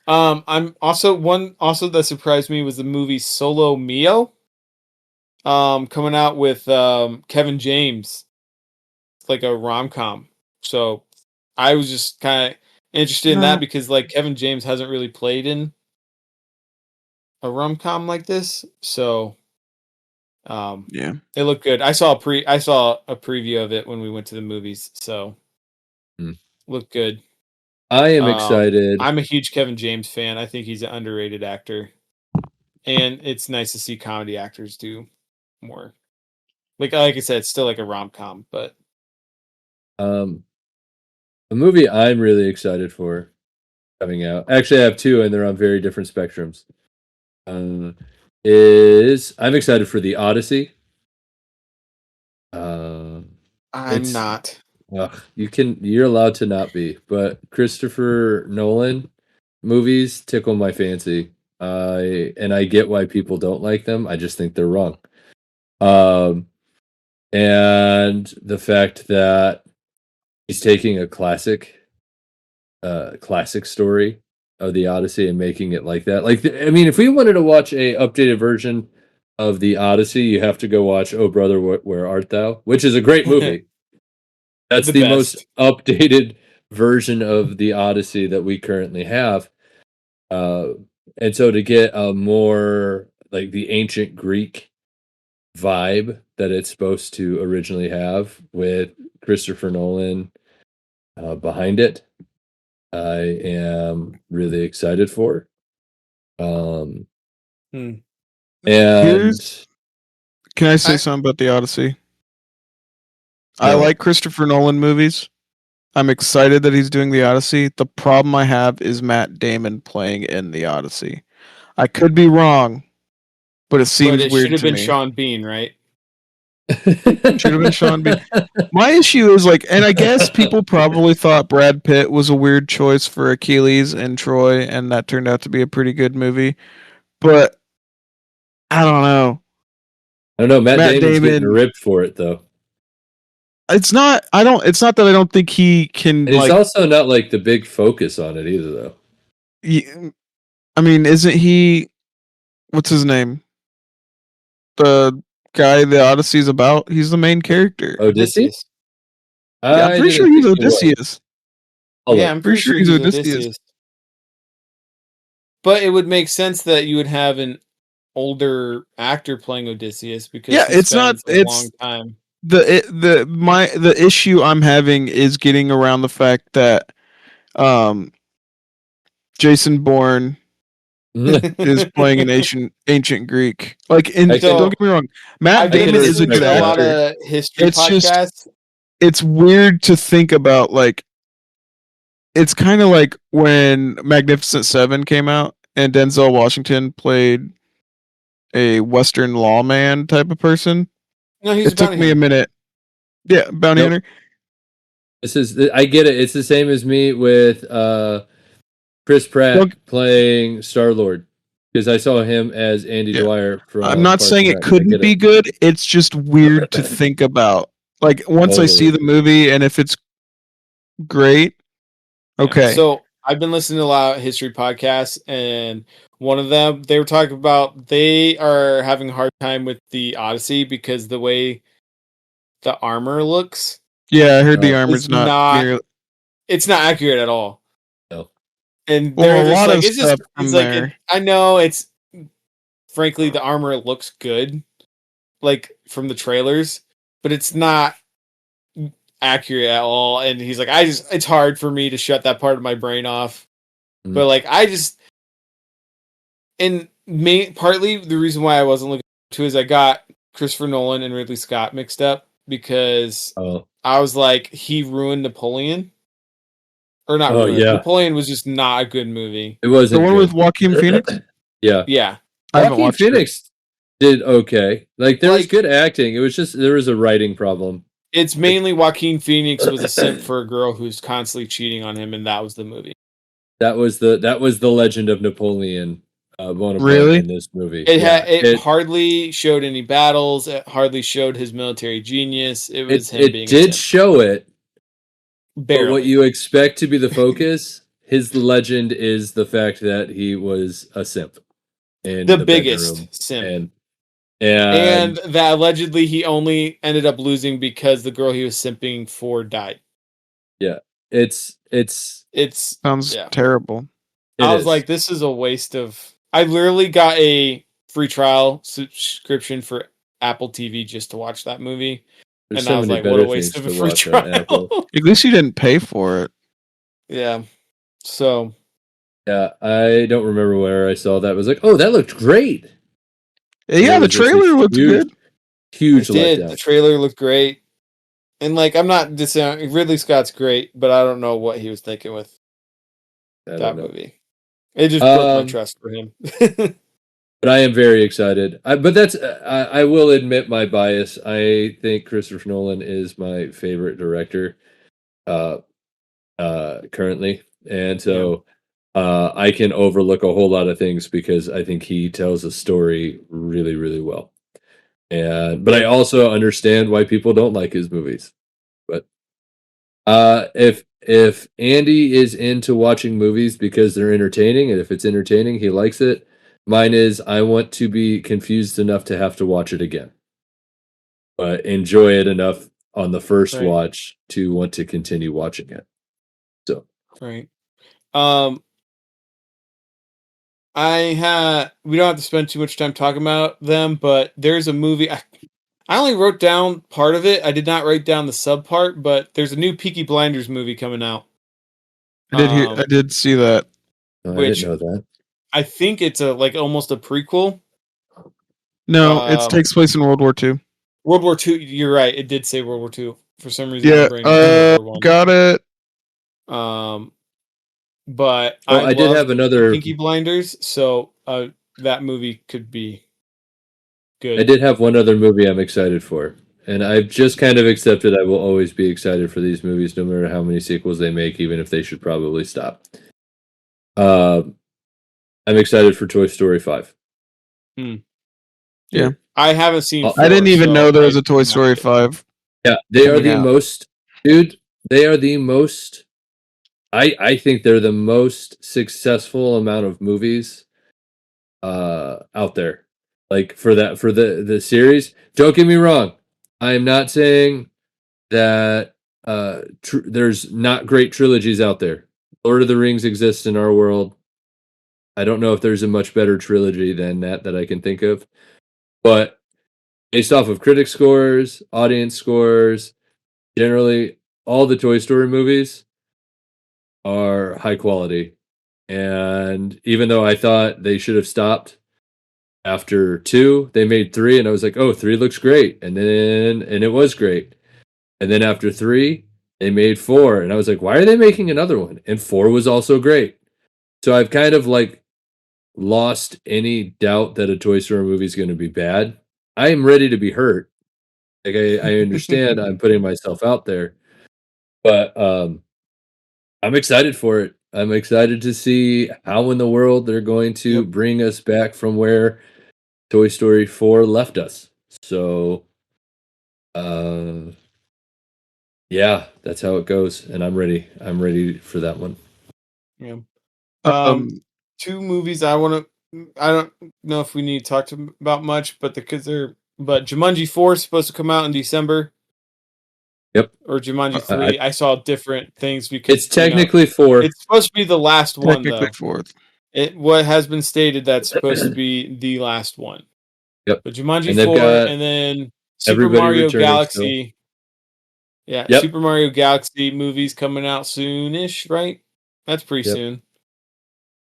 I'm also that surprised me was the movie Solo Mio. Coming out with Kevin James. It's like a rom-com. So I was just kind of interested in that because like Kevin James hasn't really played in a rom-com like this. So yeah, it looked good. I saw a preview of it when we went to the movies. So looked good. I am excited. I'm a huge Kevin James fan. I think he's an underrated actor. And it's nice to see comedy actors do more. Like I said, it's still like a rom-com, but a movie I'm really excited for coming out. Actually, I have two, and they're on very different spectrums. I'm excited for The Odyssey. I'm not. You're allowed to not be, but Christopher Nolan movies tickle my fancy. I get why people don't like them. I just think they're wrong. And the fact that he's taking a classic story of the Odyssey and making it like that. Like, I mean, if we wanted to watch a updated version of the Odyssey, you have to go watch "Oh Brother, Where Art Thou," which is a great movie. That's the most updated version of the Odyssey that we currently have. And so to get a more like the ancient Greek vibe that it's supposed to originally have with Christopher Nolan behind it, I am really excited for. And can I say something about the Odyssey? I like Christopher Nolan movies. I'm excited that he's doing the Odyssey. The problem I have is Matt Damon playing in the Odyssey. I could be wrong, but it seems But it should weird have to been me. Sean Bean, right? Should have been Sean Bean. My issue is like, and I guess people probably thought Brad Pitt was a weird choice for Achilles and Troy, and that turned out to be a pretty good movie. But I don't know. I don't know. Matt Damon's getting Damon- ripped for it though, It's not. I don't. It's not that I don't think he can. and he's Like, also not like the big focus on it either though. I mean, isn't he? What's his name? The guy the Odyssey's about. He's the main character. Odysseus? Yeah, I'm pretty sure he's Odysseus. Yeah, I'm pretty sure he's Odysseus. But it would make sense that you would have an older actor playing Odysseus because Yeah, he it's not- spends a it's- long time. The issue I'm having is getting around the fact that Jason Bourne is playing an ancient Greek. Like, don't get me wrong, Matt I've been Damon is a listening good to a lot actor. of history It's just- podcasts. It's weird to think about. Like, it's kind of like when Magnificent Seven came out and Denzel Washington played a Western lawman type of person. No, he's It took me a minute. Yeah, bounty Nope. hunter. I get it. It's the same as me with Chris Pratt Look- playing Star-Lord because I saw him as Andy Yeah. Dwyer from I'm not Parks saying and it Rec. I couldn't get be good. It's just weird to think about. Like, once I see Totally. the movie and if it's great, okay. So I've been listening to a lot of history podcasts, and one of them, they were talking about they are having a hard time with the Odyssey because the way the armor looks, Yeah, I heard the It's armor's not, not- near. it's not accurate at all. No. And Well, they're a just lot like, of it's just, stuff from it's like, there. I know it's, frankly, the armor looks good, like from the trailers, but it's not accurate at all. And he's like, it's hard for me to shut that part of my brain off. Mm. But like, partly the reason why I wasn't looking to is I got Christopher Nolan and Ridley Scott mixed up because Oh, I was like, he ruined Napoleon. Or not Oh, ruined. yeah. Napoleon was just not a good movie. it wasn't The one good. with Joaquin Phoenix? Yeah, Yeah. I haven't Joaquin watched it. Phoenix did okay. Like there was Like- good acting. It was just there was a writing problem. It's mainly Joaquin Phoenix was a simp for a girl who's constantly cheating on him, and that was the movie. That was the legend of Napoleon Bonaparte Really? in this movie. It Yeah, it hardly showed any battles. It hardly showed his military genius. It was him being it did a simp. show it, Barely. but what you expect to be the focus, his legend is the fact that he was a simp. In the bedroom, biggest simp. and And that allegedly he only ended up losing because the girl he was simping for died. it's Sounds Yeah. terrible. I was is. like, this is a waste of. I literally got a free trial subscription for Apple TV just to watch that movie. There's and so I was many like, what a better waste of things a to free watch on trial. Apple. At least you didn't pay for it. Yeah. So Yeah, I don't remember where I saw that. I was like, oh, that looked great. Yeah, It the was just a trailer looked good. Huge it did. letdown. The trailer looked great. And like, I'm not disowning Ridley Scott's great, but I don't know what he was thinking with I that don't know. movie. It just broke my Um, trust for him. But I am very excited. But that's I will admit my bias. I think Christopher Nolan is my favorite director currently. And so I can overlook a whole lot of things because I think he tells a story really, really well. But I also understand why people don't like his movies. But if Andy is into watching movies because they're entertaining, and if it's entertaining, he likes it. Mine is I want to be confused enough to have to watch it again, but enjoy it enough on the first Right. watch to want to continue watching it. So Right. We don't have to spend too much time talking about them, but there's a movie. I only wrote down part of it. I did not write down the sub part, but there's a new Peaky Blinders movie coming out. I did see that. I Which- didn't know that. I think it's almost a prequel. No, it takes place in World War II. World War II. You're right. It did say World War II for some reason. Yeah, my brain was World War I. got it. But I did have another. Peaky Blinders, so that movie could be good. I did have one other movie I'm excited for, and I've just kind of accepted I will always be excited for these movies, no matter how many sequels they make, even if they should probably stop. I'm excited for Toy Story 5. Yeah. I haven't seen. I didn't even know there was a Toy I'm Story not- 5. Yeah, they are Coming the out. most, dude. They are the most. I think they're the most successful amount of movies out there. Like for the series. Don't get me wrong. I am not saying that there's not great trilogies out there. Lord of the Rings exists in our world. I don't know if there's a much better trilogy than that I can think of. But based off of critic scores, audience scores, generally all the Toy Story movies are high quality. And even though I thought they should have stopped after 2, they made 3, and I was like, oh, 3 looks great. And it was great. And then after 3, they made 4, and I was like, why are they making another one? And 4 was also great. So I've kind of like lost any doubt that a Toy Story movie is going to be bad. I am ready to be hurt. Like I understand I'm putting myself out there, but I'm excited for it. I'm excited to see how in the world they're going to bring us back from where Toy Story 4 left us. So, yeah, that's how it goes, and I'm ready. I'm ready for that one. Yeah. 2 movies I want to. I don't know if we need to talk about much, but But Jumanji 4 is supposed to come out in December. Yep. Or Jumanji 3. I saw different things because it's technically 4. It's supposed to be the last one, though. Technically 4th. What has been stated that's supposed to be the last one. Yep. But Jumanji And they've 4 got and then Super everybody Mario returning Galaxy. Yeah, Yep. Super Mario Galaxy movies coming out soonish, right? That's pretty Yep. soon.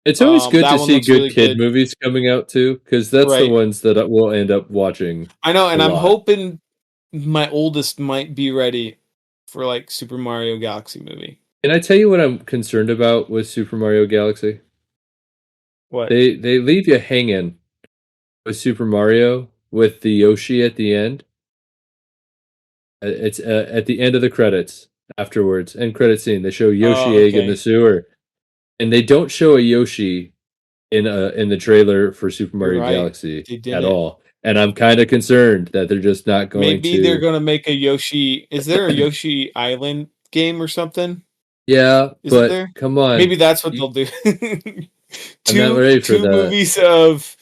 It's always good that to one see looks good really kid good. movies coming out too, because that's the Right. ones that we'll end up watching. I know, and a I'm lot. hoping my oldest might be ready for like Super Mario Galaxy movie. Can I tell you what I'm concerned about with Super Mario Galaxy? What? They leave you hanging with Super Mario with the Yoshi at the end. It's at the end of the credits afterwards, end credit scene. They show Yoshi egg in okay. the sewer, and they don't show a Yoshi in the trailer for Super Mario right. Galaxy They at didn't. all. And I'm kind of concerned that they're just not going Maybe to. they're going to make a Yoshi. Is there a Yoshi Island game or something? Yeah, Isn't but there? come on. Maybe that's what they'll do. I'm not ready for two that. movies of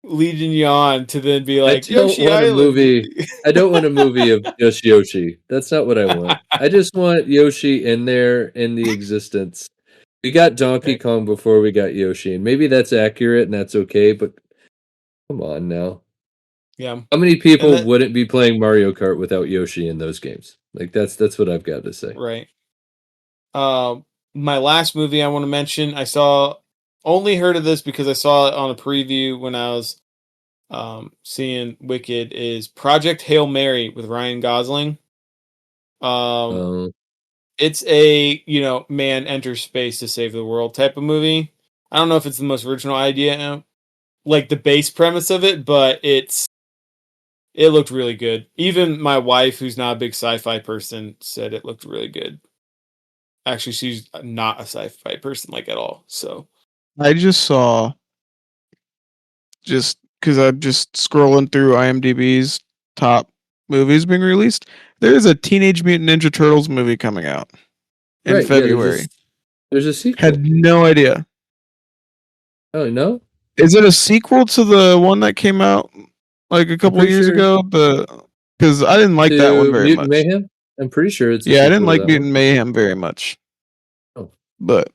leading you on to then be like I don't Yoshi want Island. a movie. I don't want a movie of just Yoshi. That's not what I want. I just want Yoshi in there in the existence. We got Donkey Kong before we got Yoshi, and maybe that's accurate and that's okay, but come on now. Yeah. How many people wouldn't be playing Mario Kart without Yoshi in those games? Like that's what I've got to say. Right. My last movie I want to mention, only heard of this because I saw it on a preview when I was seeing Wicked, is Project Hail Mary with Ryan Gosling. It's a, man enters space to save the world type of movie. I don't know if it's the most original idea, like the base premise of it, but it looked really good. Even my wife, who's not a big sci-fi person, said it looked really good. Actually, she's not a sci-fi person like at all. So I just saw, just because I'm just scrolling through IMDb's top movies being released, there's a Teenage Mutant Ninja Turtles movie coming out in February. Yeah, there's a sequel. Had no idea. Oh, no? Is it a sequel to the one that came out like a couple of years ago? Because I didn't like that one very Mutant much. Mayhem? I'm pretty sure it's. Yeah, I didn't like Mutant Mayhem very much. Oh, but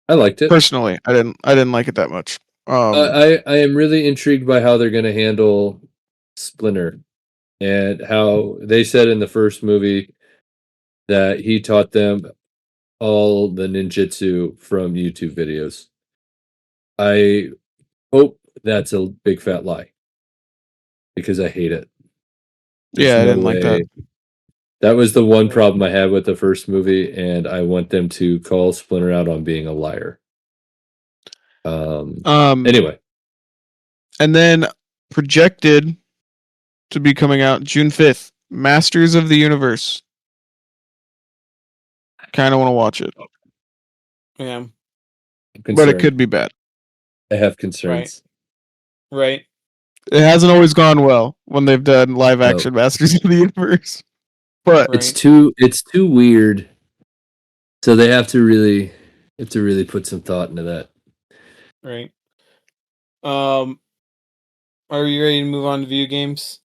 I liked it personally. I didn't like it that much. I am really intrigued by how they're going to handle Splinter, and how they said in the first movie that he taught them all the ninjutsu from YouTube videos. I hope that's a big fat lie, because I hate it. I didn't like that. That was the one problem I had with the first movie, and I want them to call Splinter out on being a liar. Anyway, and then projected to be coming out June 5th, Masters of the Universe. Kind of want to watch it, Yeah. but it could be bad. I have concerns. Right. It hasn't always gone well when they've done live action Masters of the Universe, but It's too weird. So they have to really put some thought into that. Right. Are you ready to move on to video games?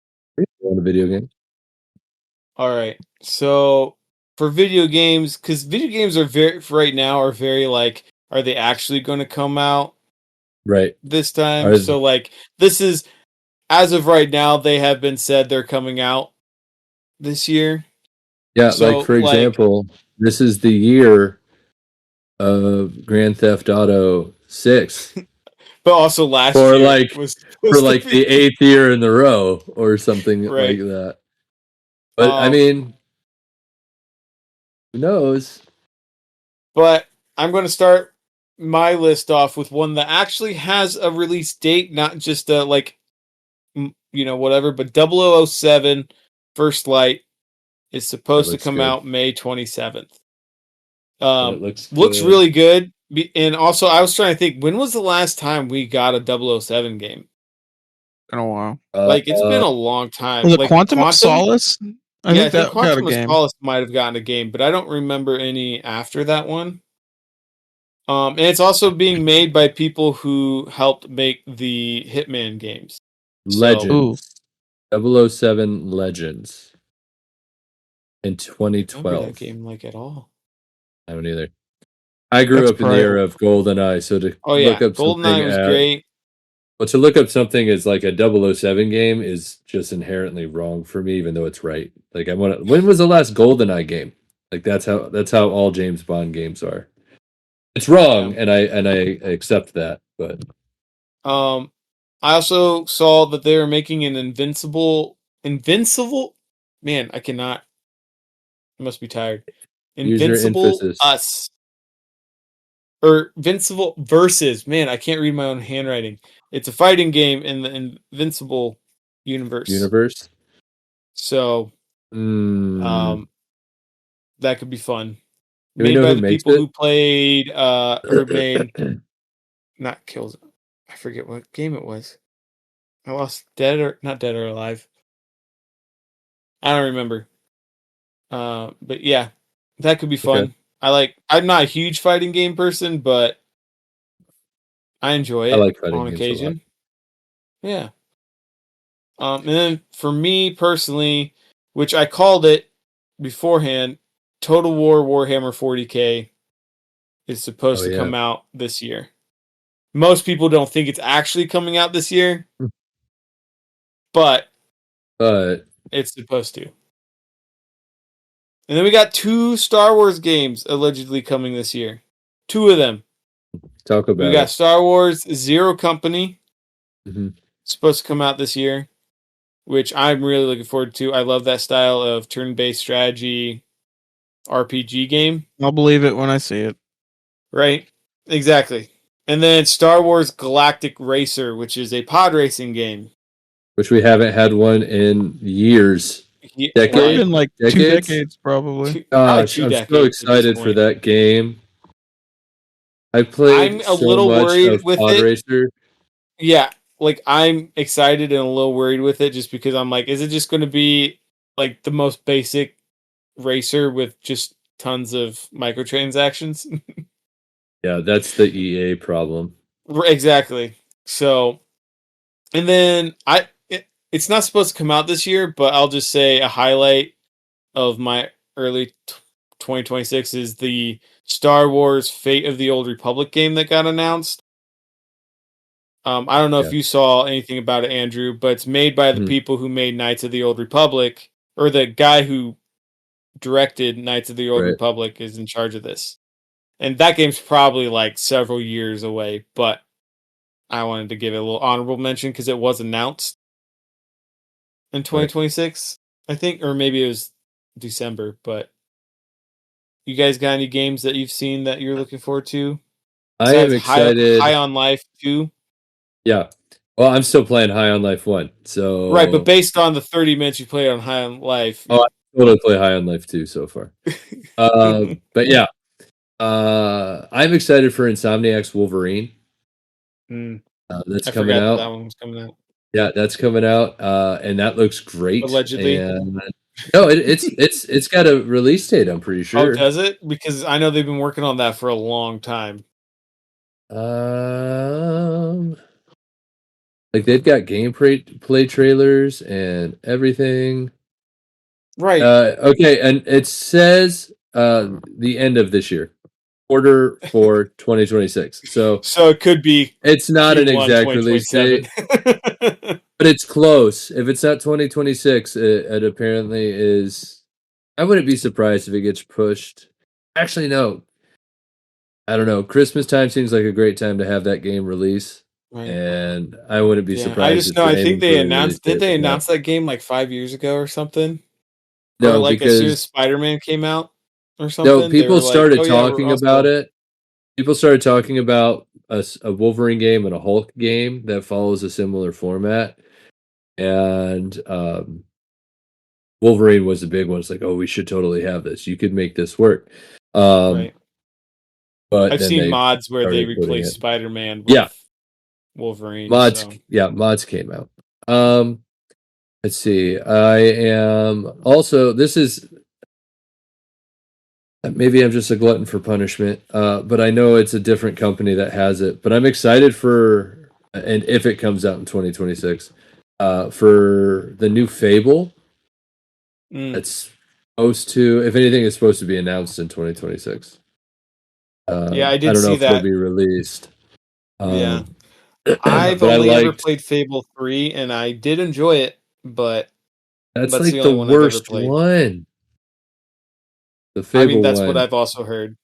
On a video game. All right. So for video games, because video games are right now are very like, are they actually going to come out right this time? So like, this is as of right now, they have been said they're coming out this year. Yeah, so, like for example, this is the year of Grand Theft Auto 6. But also last year was for like the 8th year in a row or something like that. But I mean, who knows? But I'm going to start my list off with one that actually has a release date, not just a whatever, but 007 First Light is supposed to come out May 27th. Looks really good. And also, I was trying to think, when was the last time we got a 007 game? In a while. It's been a long time. Was it Quantum of Solace? I think Quantum of Solace might have gotten a game, but I don't remember any after that one. And it's also being made by people who helped make the Hitman games. Legends. 007 Legends. In 2012. I don't remember that game at all. I don't either. I grew up in the era of GoldenEye, so to look up GoldenEye was great. But to look up something as like a 007 game is just inherently wrong for me, even though it's right. Like when was the last GoldenEye game? Like that's how all James Bond games are. It's wrong, and I accept that. But I also saw that they were making an Invincible. Man, I cannot. I must be tired. Invincible Us. Or Invincible Versus. Man, I can't read my own handwriting. It's a fighting game in the Invincible universe. So, that could be fun. Made by the people who played, or made, not Kills. I forget what game it was. I lost not Dead or Alive. I don't remember. But yeah, that could be fun. Okay. I'm not a huge fighting game person, but I enjoy it. I like fighting on occasion. Yeah. And then for me personally, which I called it beforehand, Total War Warhammer 40K is supposed to come out this year. Most people don't think it's actually coming out this year, but it's supposed to. And then we got 2 Star Wars games allegedly coming this year. 2 of them. Talk about We got Star Wars Zero Company. Mm-hmm. Supposed to come out this year, which I'm really looking forward to. I love that style of turn-based strategy RPG game. I'll believe it when I see it. Right? Exactly. And then Star Wars Galactic Racer, which is a pod racing game. Which we haven't had one in years. Decades? Been like decades? 2 decades, probably. Gosh, I'm so excited for that game. I played I'm a little worried with it. Racer. Yeah, I'm excited and a little worried with it just because I'm like, is it just going to be like the most basic racer with just tons of microtransactions? Yeah, that's the EA problem. Exactly. So, and then it's not supposed to come out this year, but I'll just say a highlight of my early 2026 is the Star Wars Fate of the Old Republic game that got announced. I don't know if you saw anything about it, Andrew, but it's made by the people who made Knights of the Old Republic, or the guy who directed Knights of the Old Republic is in charge of this. And that game's probably like several years away, but I wanted to give it a little honorable mention because it was announced in 2026, I think, or maybe it was December. But you guys got any games that you've seen that you're looking forward to? I am excited. High on Life 2? Yeah. Well, I'm still playing High on Life 1. So Right, but based on the 30 minutes you played on High on Life. I totally play High on Life 2 so far. But yeah. I'm excited for Insomniac's Wolverine. That's coming out. That one was coming out. Yeah, that's coming out, and that looks great. Allegedly. And, no, it's got a release date. I'm pretty sure. Oh, does it? Because I know they've been working on that for a long time. Like they've got gameplay trailers and everything. Right. Okay, and it says the end of this year, quarter for 2026. So it could be. It's not an exact release date, but it's close. If it's not 2026, it apparently is. I wouldn't be surprised if it gets pushed. Actually, no. I don't know. Christmas time seems like a great time to have that game release. Right. And I wouldn't be surprised. I just know. I think they announced. Did they announce that game like 5 years ago or something? No, or like because as soon as Spider-Man came out or something. No, people started talking about it. People started talking about a Wolverine game and a Hulk game that follows a similar format, and Wolverine was the big one. It's like, oh, we should totally have this. You could make this work. Right. But I've seen mods where they replace Spider-Man with Wolverine. Mods, mods came out. Let's see. I am also. This is maybe I'm just a glutton for punishment, but I know it's a different company that has it. But I'm excited for, and if it comes out in 2026, for the new Fable. It's supposed to, if anything, it's supposed to be announced in 2026. I did see that. I don't know if it'll be released. I've only ever played Fable 3, and I did enjoy it, but that's like the worst one. The Fable that's 1. what I've also heard.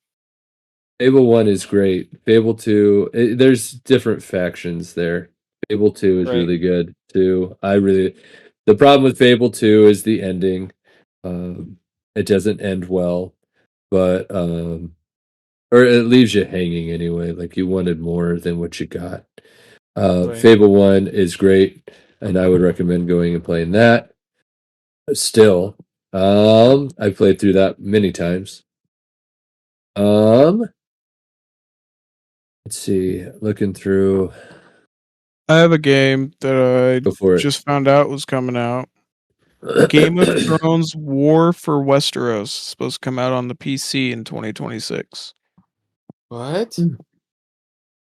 Fable 1 is great. Fable 2, there's different factions there. Fable 2 is really good too. The problem with Fable 2 is the ending. It doesn't end well, but or it leaves you hanging anyway. Like you wanted more than what you got. Fable 1 is great, and I would recommend going and playing that. Still, I played through that many times. Let's see. Looking through. I have a game that I just found out was coming out. Game of Thrones War for Westeros is supposed to come out on the PC in 2026. What?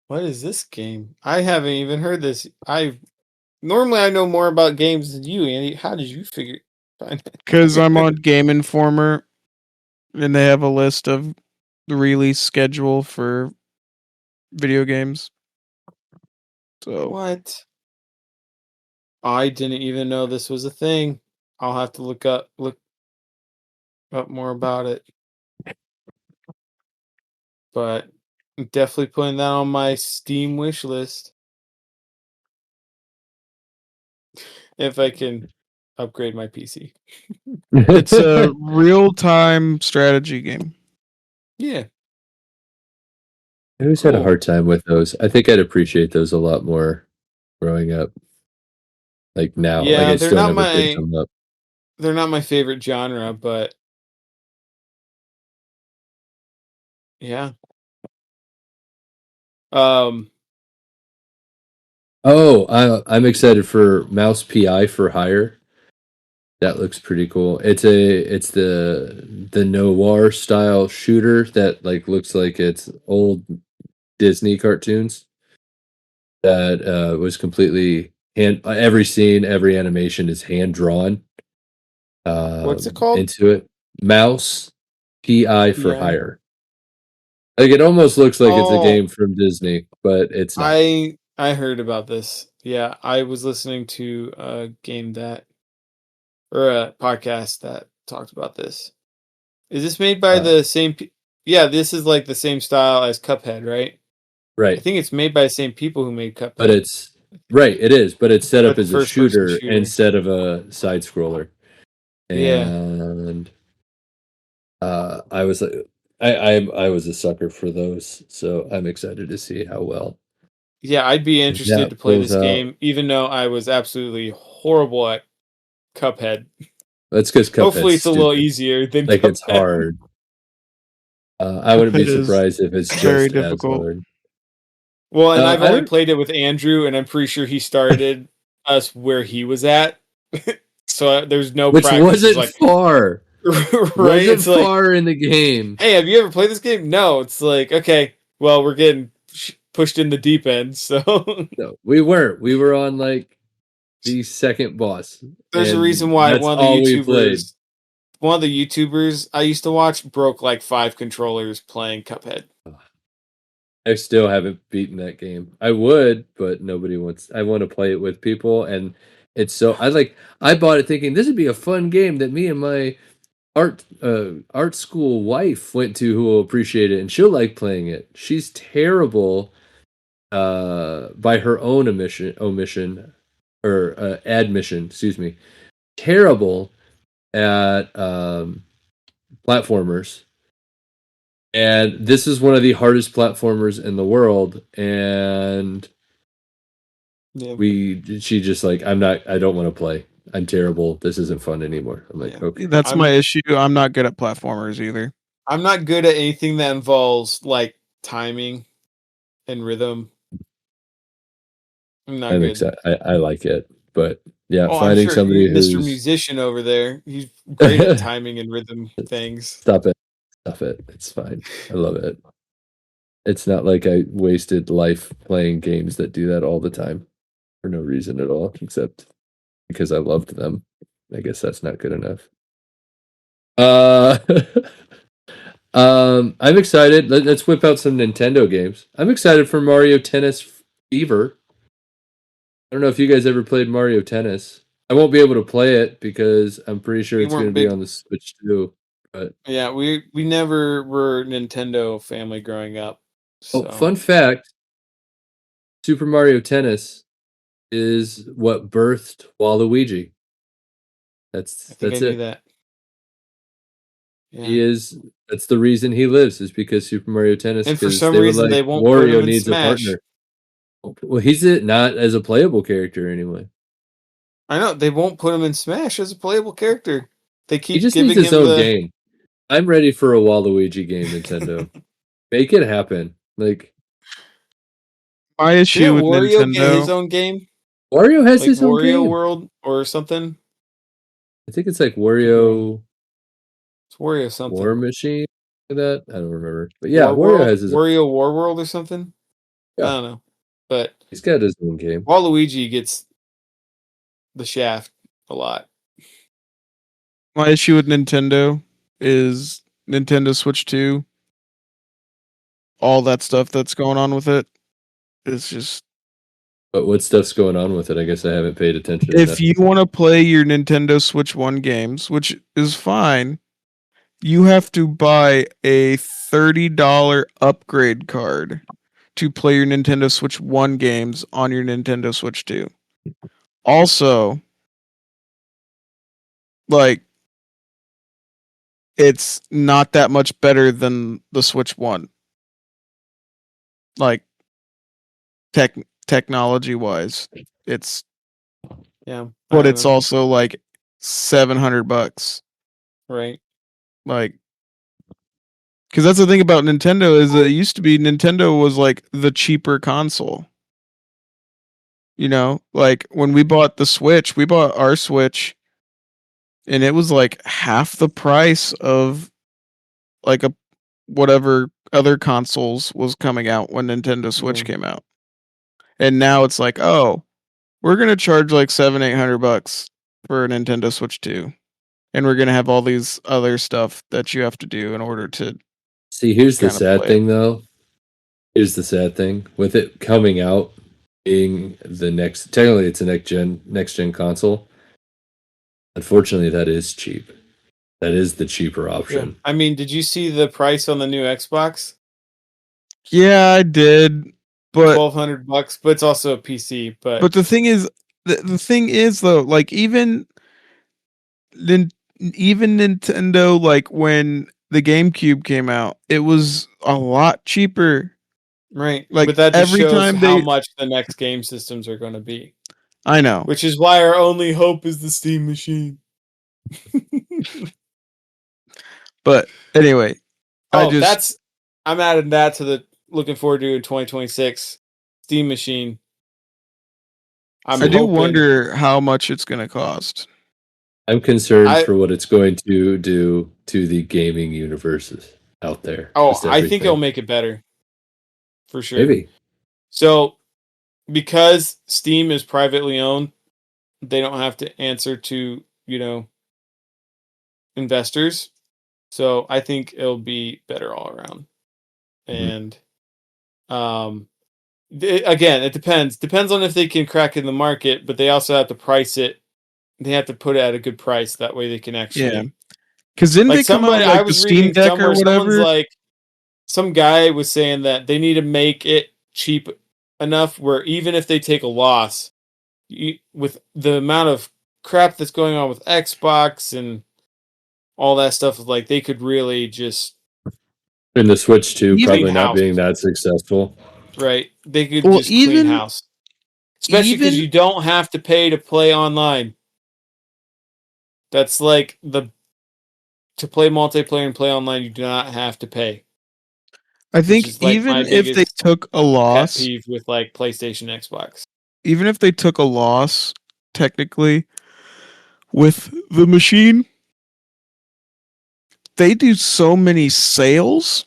What is this game? I haven't even heard this. Normally I know more about games than you, Andy. How did you find it? Because I'm on Game Informer, and they have a list of the release schedule for video games. So what? I didn't even know this was a thing. I'll have to look up more about it. But I'm definitely putting that on my Steam wish list. If I can upgrade my PC. It's a real-time strategy game. Yeah. I always had a hard time with those. I think I'd appreciate those a lot more growing up. Like now. Yeah, like I still never picked them up. They're not my favorite genre, but yeah. I'm excited for Mouse PI for Hire. That looks pretty cool. It's the noir style shooter that like looks like it's old Disney cartoons. That was completely every scene, every animation is hand drawn. What's it called? Into it. Mouse PI for Hire. Like it almost looks like it's a game from Disney, but it's not. I heard about this. Yeah, I was listening to a podcast that talked about this. Is this made by the same? Yeah, this is like the same style as Cuphead, right? Right. I think it's made by the same people who made Cuphead. But it's right. It is, but it's set up as a shooter instead of a side scroller. And I was I was a sucker for those, so I'm excited to see how well Yeah, I'd be interested that to play pulls this out. game, even though I was absolutely horrible at Cuphead. That's because Hopefully, Cuphead's it's a little stupid. easier than Like it's Cuphead. hard. I wouldn't be It is surprised if it's very just as difficult. hard. Well, and I've I only don't. played it with Andrew, and I'm pretty sure he started us where he was at. So there's no Which practice. It's wasn't like, far. right? Wasn't It's like, far in the game. hey, have you ever played this game? No. It's like, okay, well, we're getting pushed in the deep end. So No, we weren't. We were on like the second boss. there's a And reason why that's all we played. one of the YouTubers I used to watch broke like 5 controllers playing Cuphead. I still haven't beaten that game. I would, but nobody wants. I want to play it with people, and it's so. I bought it thinking this would be a fun game that me and my art school wife went to, who will appreciate it, and she'll like playing it. She's terrible, by her own omission or admission. Excuse me. Terrible at platformers. And this is one of the hardest platformers in the world. And Yeah. she just like, I don't want to play. I'm terrible. This isn't fun anymore. I'm like, Yeah. okay. That's my issue. I'm not good at platformers either. I'm not good at anything that involves like timing and rhythm. I'm not I'm good. excited. I like it. But yeah, Oh, I'm finding sure somebody Mr. who's Musician over there. He's great at timing and rhythm things. Stop it. It's fine. I love it. It's not like I wasted life playing games that do that all the time for no reason at all, except because I loved them. I guess that's not good enough. I'm excited. Let's whip out some Nintendo games. I'm excited for Mario Tennis Fever. I don't know if you guys ever played Mario Tennis. I won't be able to play it because I'm pretty sure We it's going to weren't be big- on the Switch too. But Yeah, we never were Nintendo family growing up. So. oh, fun fact: Super Mario Tennis is what birthed Waluigi. I think I knew it. that. Yeah. He is. That's the reason he lives, is because Super Mario Tennis. And for 'cause some they were reason, like, they won't put him Wario in needs Smash. a partner. Well, he's not as a playable character anyway. I know they won't put him in Smash as a playable character. They keep He just giving needs his him own the game. I'm ready for a Waluigi game, Nintendo. Make it happen. Like, My issue Didn't with Wario get his Nintendo. own game? Wario has Like his own Wario game. World or something? I think it's like Wario It's Wario something. War Machine. That I don't remember, but yeah, War Wario World? has his. Wario War World or something? Yeah. I don't know. But He's got his own game. Waluigi gets the shaft a lot. My issue with Nintendo is Nintendo Switch 2. All that stuff that's going on with it is just. But what stuff's going on with it? I guess I haven't paid attention. If you want to play your Nintendo Switch 1 games, which is fine, you have to buy a $30 upgrade card to play your Nintendo Switch 1 games on your Nintendo Switch 2. Also, like, it's not that much better than the Switch 1. Like, technology wise, it's, Yeah. but it's also like $700. right. Like, because that's the thing about Nintendo is that it used to be Nintendo was like the cheaper console. You know, like when we bought the Switch, we bought our Switch, and it was like half the price of like a whatever other consoles was coming out when Nintendo Switch came out. And now it's like, oh, we're gonna charge like $700-800 for a Nintendo Switch 2. And we're gonna have all these other stuff that you have to do in order to see. Here's the kinda sad play thing, though. Here's the sad thing with it coming out, being the next. Technically, it's a next gen console. Unfortunately, that is cheap. That is the cheaper Yeah. option. I mean, did you see the price on the new Xbox? Yeah, I did, but $1,200, but it's also a PC. but the thing is, the thing is though, like even Nintendo, like when the GameCube came out, it was a lot cheaper. Right. Like, but that just every shows time how they- much the next game systems are going to be. I know. Which is why our only hope is the Steam machine. But anyway, I'm adding that to the looking forward to in 2026 Steam machine. I do wonder how much it's going to cost. I'm concerned for what it's going to do to the gaming universes out there. Oh, I think it'll make it better. For sure. Maybe. So, because Steam is privately owned, they don't have to answer to, investors. So, I think it'll be better all around. And again, it depends. Depends on if they can crack in the market, but they also have to price it. They have to put it at a good price. That way they can actually. Yeah. Because didn't they come out like the Steam Deck or whatever? Like, some guy was saying that they need to make it cheap enough where even if they take a loss, with the amount of crap that's going on with Xbox and all that stuff, like they could really just. In the Switch 2 probably not being that successful. Right. They could just clean house. Especially because you don't have to pay to play online. That's like to play multiplayer and play online, you do not have to pay. I think even if they took a loss, pet peeve with like PlayStation, Xbox. Even if they took a loss, technically, with the machine, they do so many sales,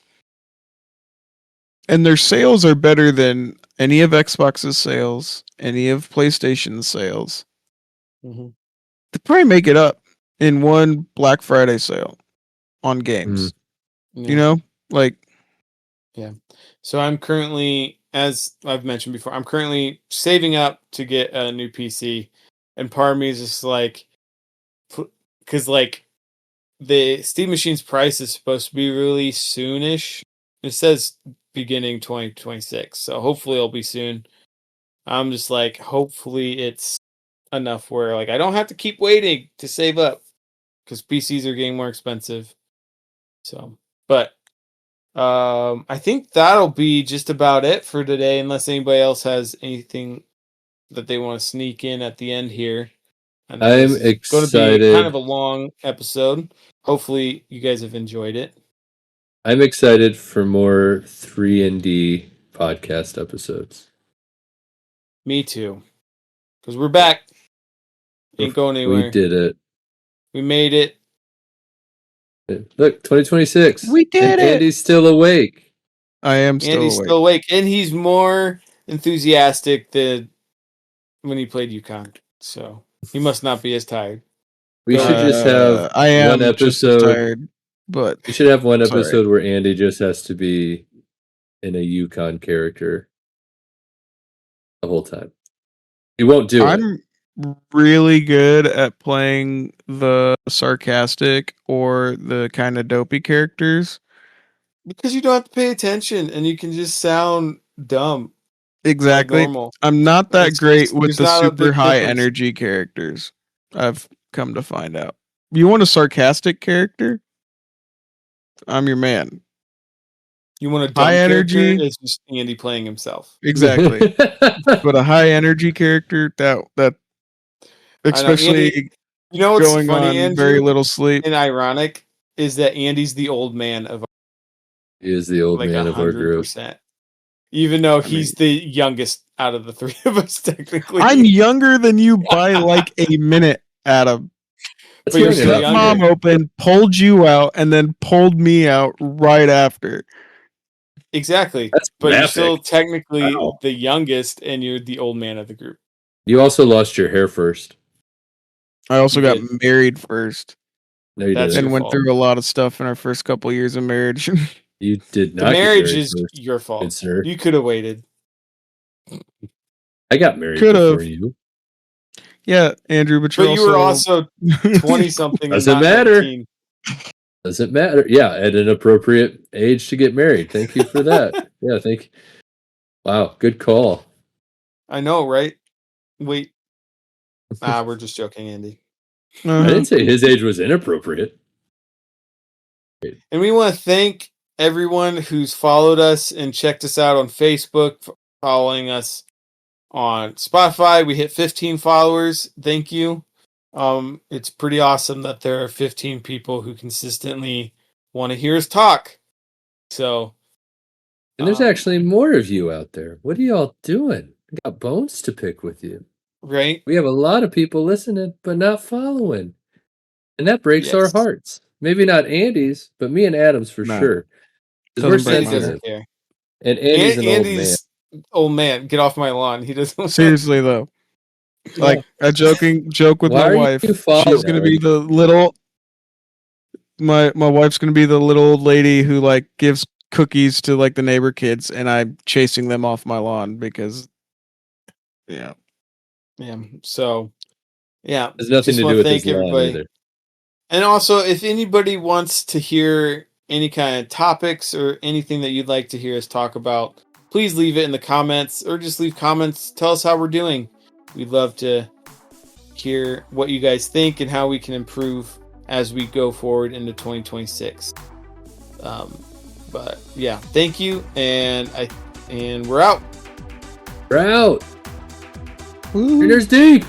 and their sales are better than any of Xbox's sales, any of PlayStation's sales. Mm-hmm. They probably make it up in one Black Friday sale on games. Yeah. Yeah. So I'm currently, as I've mentioned before, I'm currently saving up to get a new PC, and part of me is just like, because like the Steam machine's price is supposed to be really soonish. It says beginning 2026, so hopefully it'll be soon. I'm just like, hopefully it's enough where like I don't have to keep waiting to save up, because PCs are getting more expensive. So, but I think that'll be just about it for today, unless anybody else has anything that they want to sneak in at the end here. I'm excited. It's going to be kind of a long episode. Hopefully, you guys have enjoyed it. I'm excited for more 3&D podcast episodes. Me too. Because we're back. Ain't going anywhere. We did it. We made it. Look, 2026. We did it. Andy's still awake. I am still awake. And he's more enthusiastic than when he played UConn. So he must not be as tired. We should just have one episode. Tired, but we should have one episode where Andy just has to be in a UConn character the whole time. He won't do it. I'm really good at playing the sarcastic or the kind of dopey characters. Because you don't have to pay attention and you can just sound dumb. Exactly. I'm not that great with the super high energy characters. I've come to find out. You want a sarcastic character? I'm your man. You want a dumb high energy? It's just Andy playing himself. Exactly. But a high energy character that especially Andy, you know what's going funny, on Andrew, very little sleep. And ironic is that Andy's the old man of. He is the old man of our group. Even though he's the youngest out of the three of us, technically. I'm younger than you by like a minute, Adam. But your stepmom opened, pulled you out, and then pulled me out right after. Exactly. But you're still technically the youngest, and you're the old man of the group. You also lost your hair first. I also got married first. No, you didn't. And went through a lot of stuff in our first couple of years of marriage. You did not. The marriage is your fault. Good sir. You could have waited. I got married before you. Yeah, Andrew, but you were also 20-something. Doesn't matter. 19. Doesn't matter. Yeah, at an appropriate age to get married. Thank you for that. Yeah, thank you. Wow, good call. I know, right? Wait. We're just joking, Andy. I didn't say his age was inappropriate. And we want to thank everyone who's followed us and checked us out on Facebook, following us on Spotify. We hit 15 followers. Thank you. It's pretty awesome that there are 15 people who consistently want to hear us talk. So, and there's actually more of you out there. What are y'all doing? I got bones to pick with you. Right? We have a lot of people listening, but not following. And that breaks our hearts. Maybe not Andy's, but me and Adam's for sure. Because we're Doesn't break mine. sensitive. Care. And Andy's an old man. Old man, get off my lawn. He doesn't. Seriously though, like a joke with Why my are wife. you She's following gonna her? be the little. My wife's gonna be the little old lady who like gives cookies to like the neighbor kids, and I'm chasing them off my lawn because, yeah. So, yeah, There's nothing just to wanna do with thank his lawn everybody. either. And also, if anybody wants to hear any kind of topics or anything that you'd like to hear us talk about, please leave it in the comments or just leave comments. Tell us how we're doing. We'd love to hear what you guys think and how we can improve as we go forward into 2026. But yeah, thank you, and we're out. We're out. Woo. Readers deep.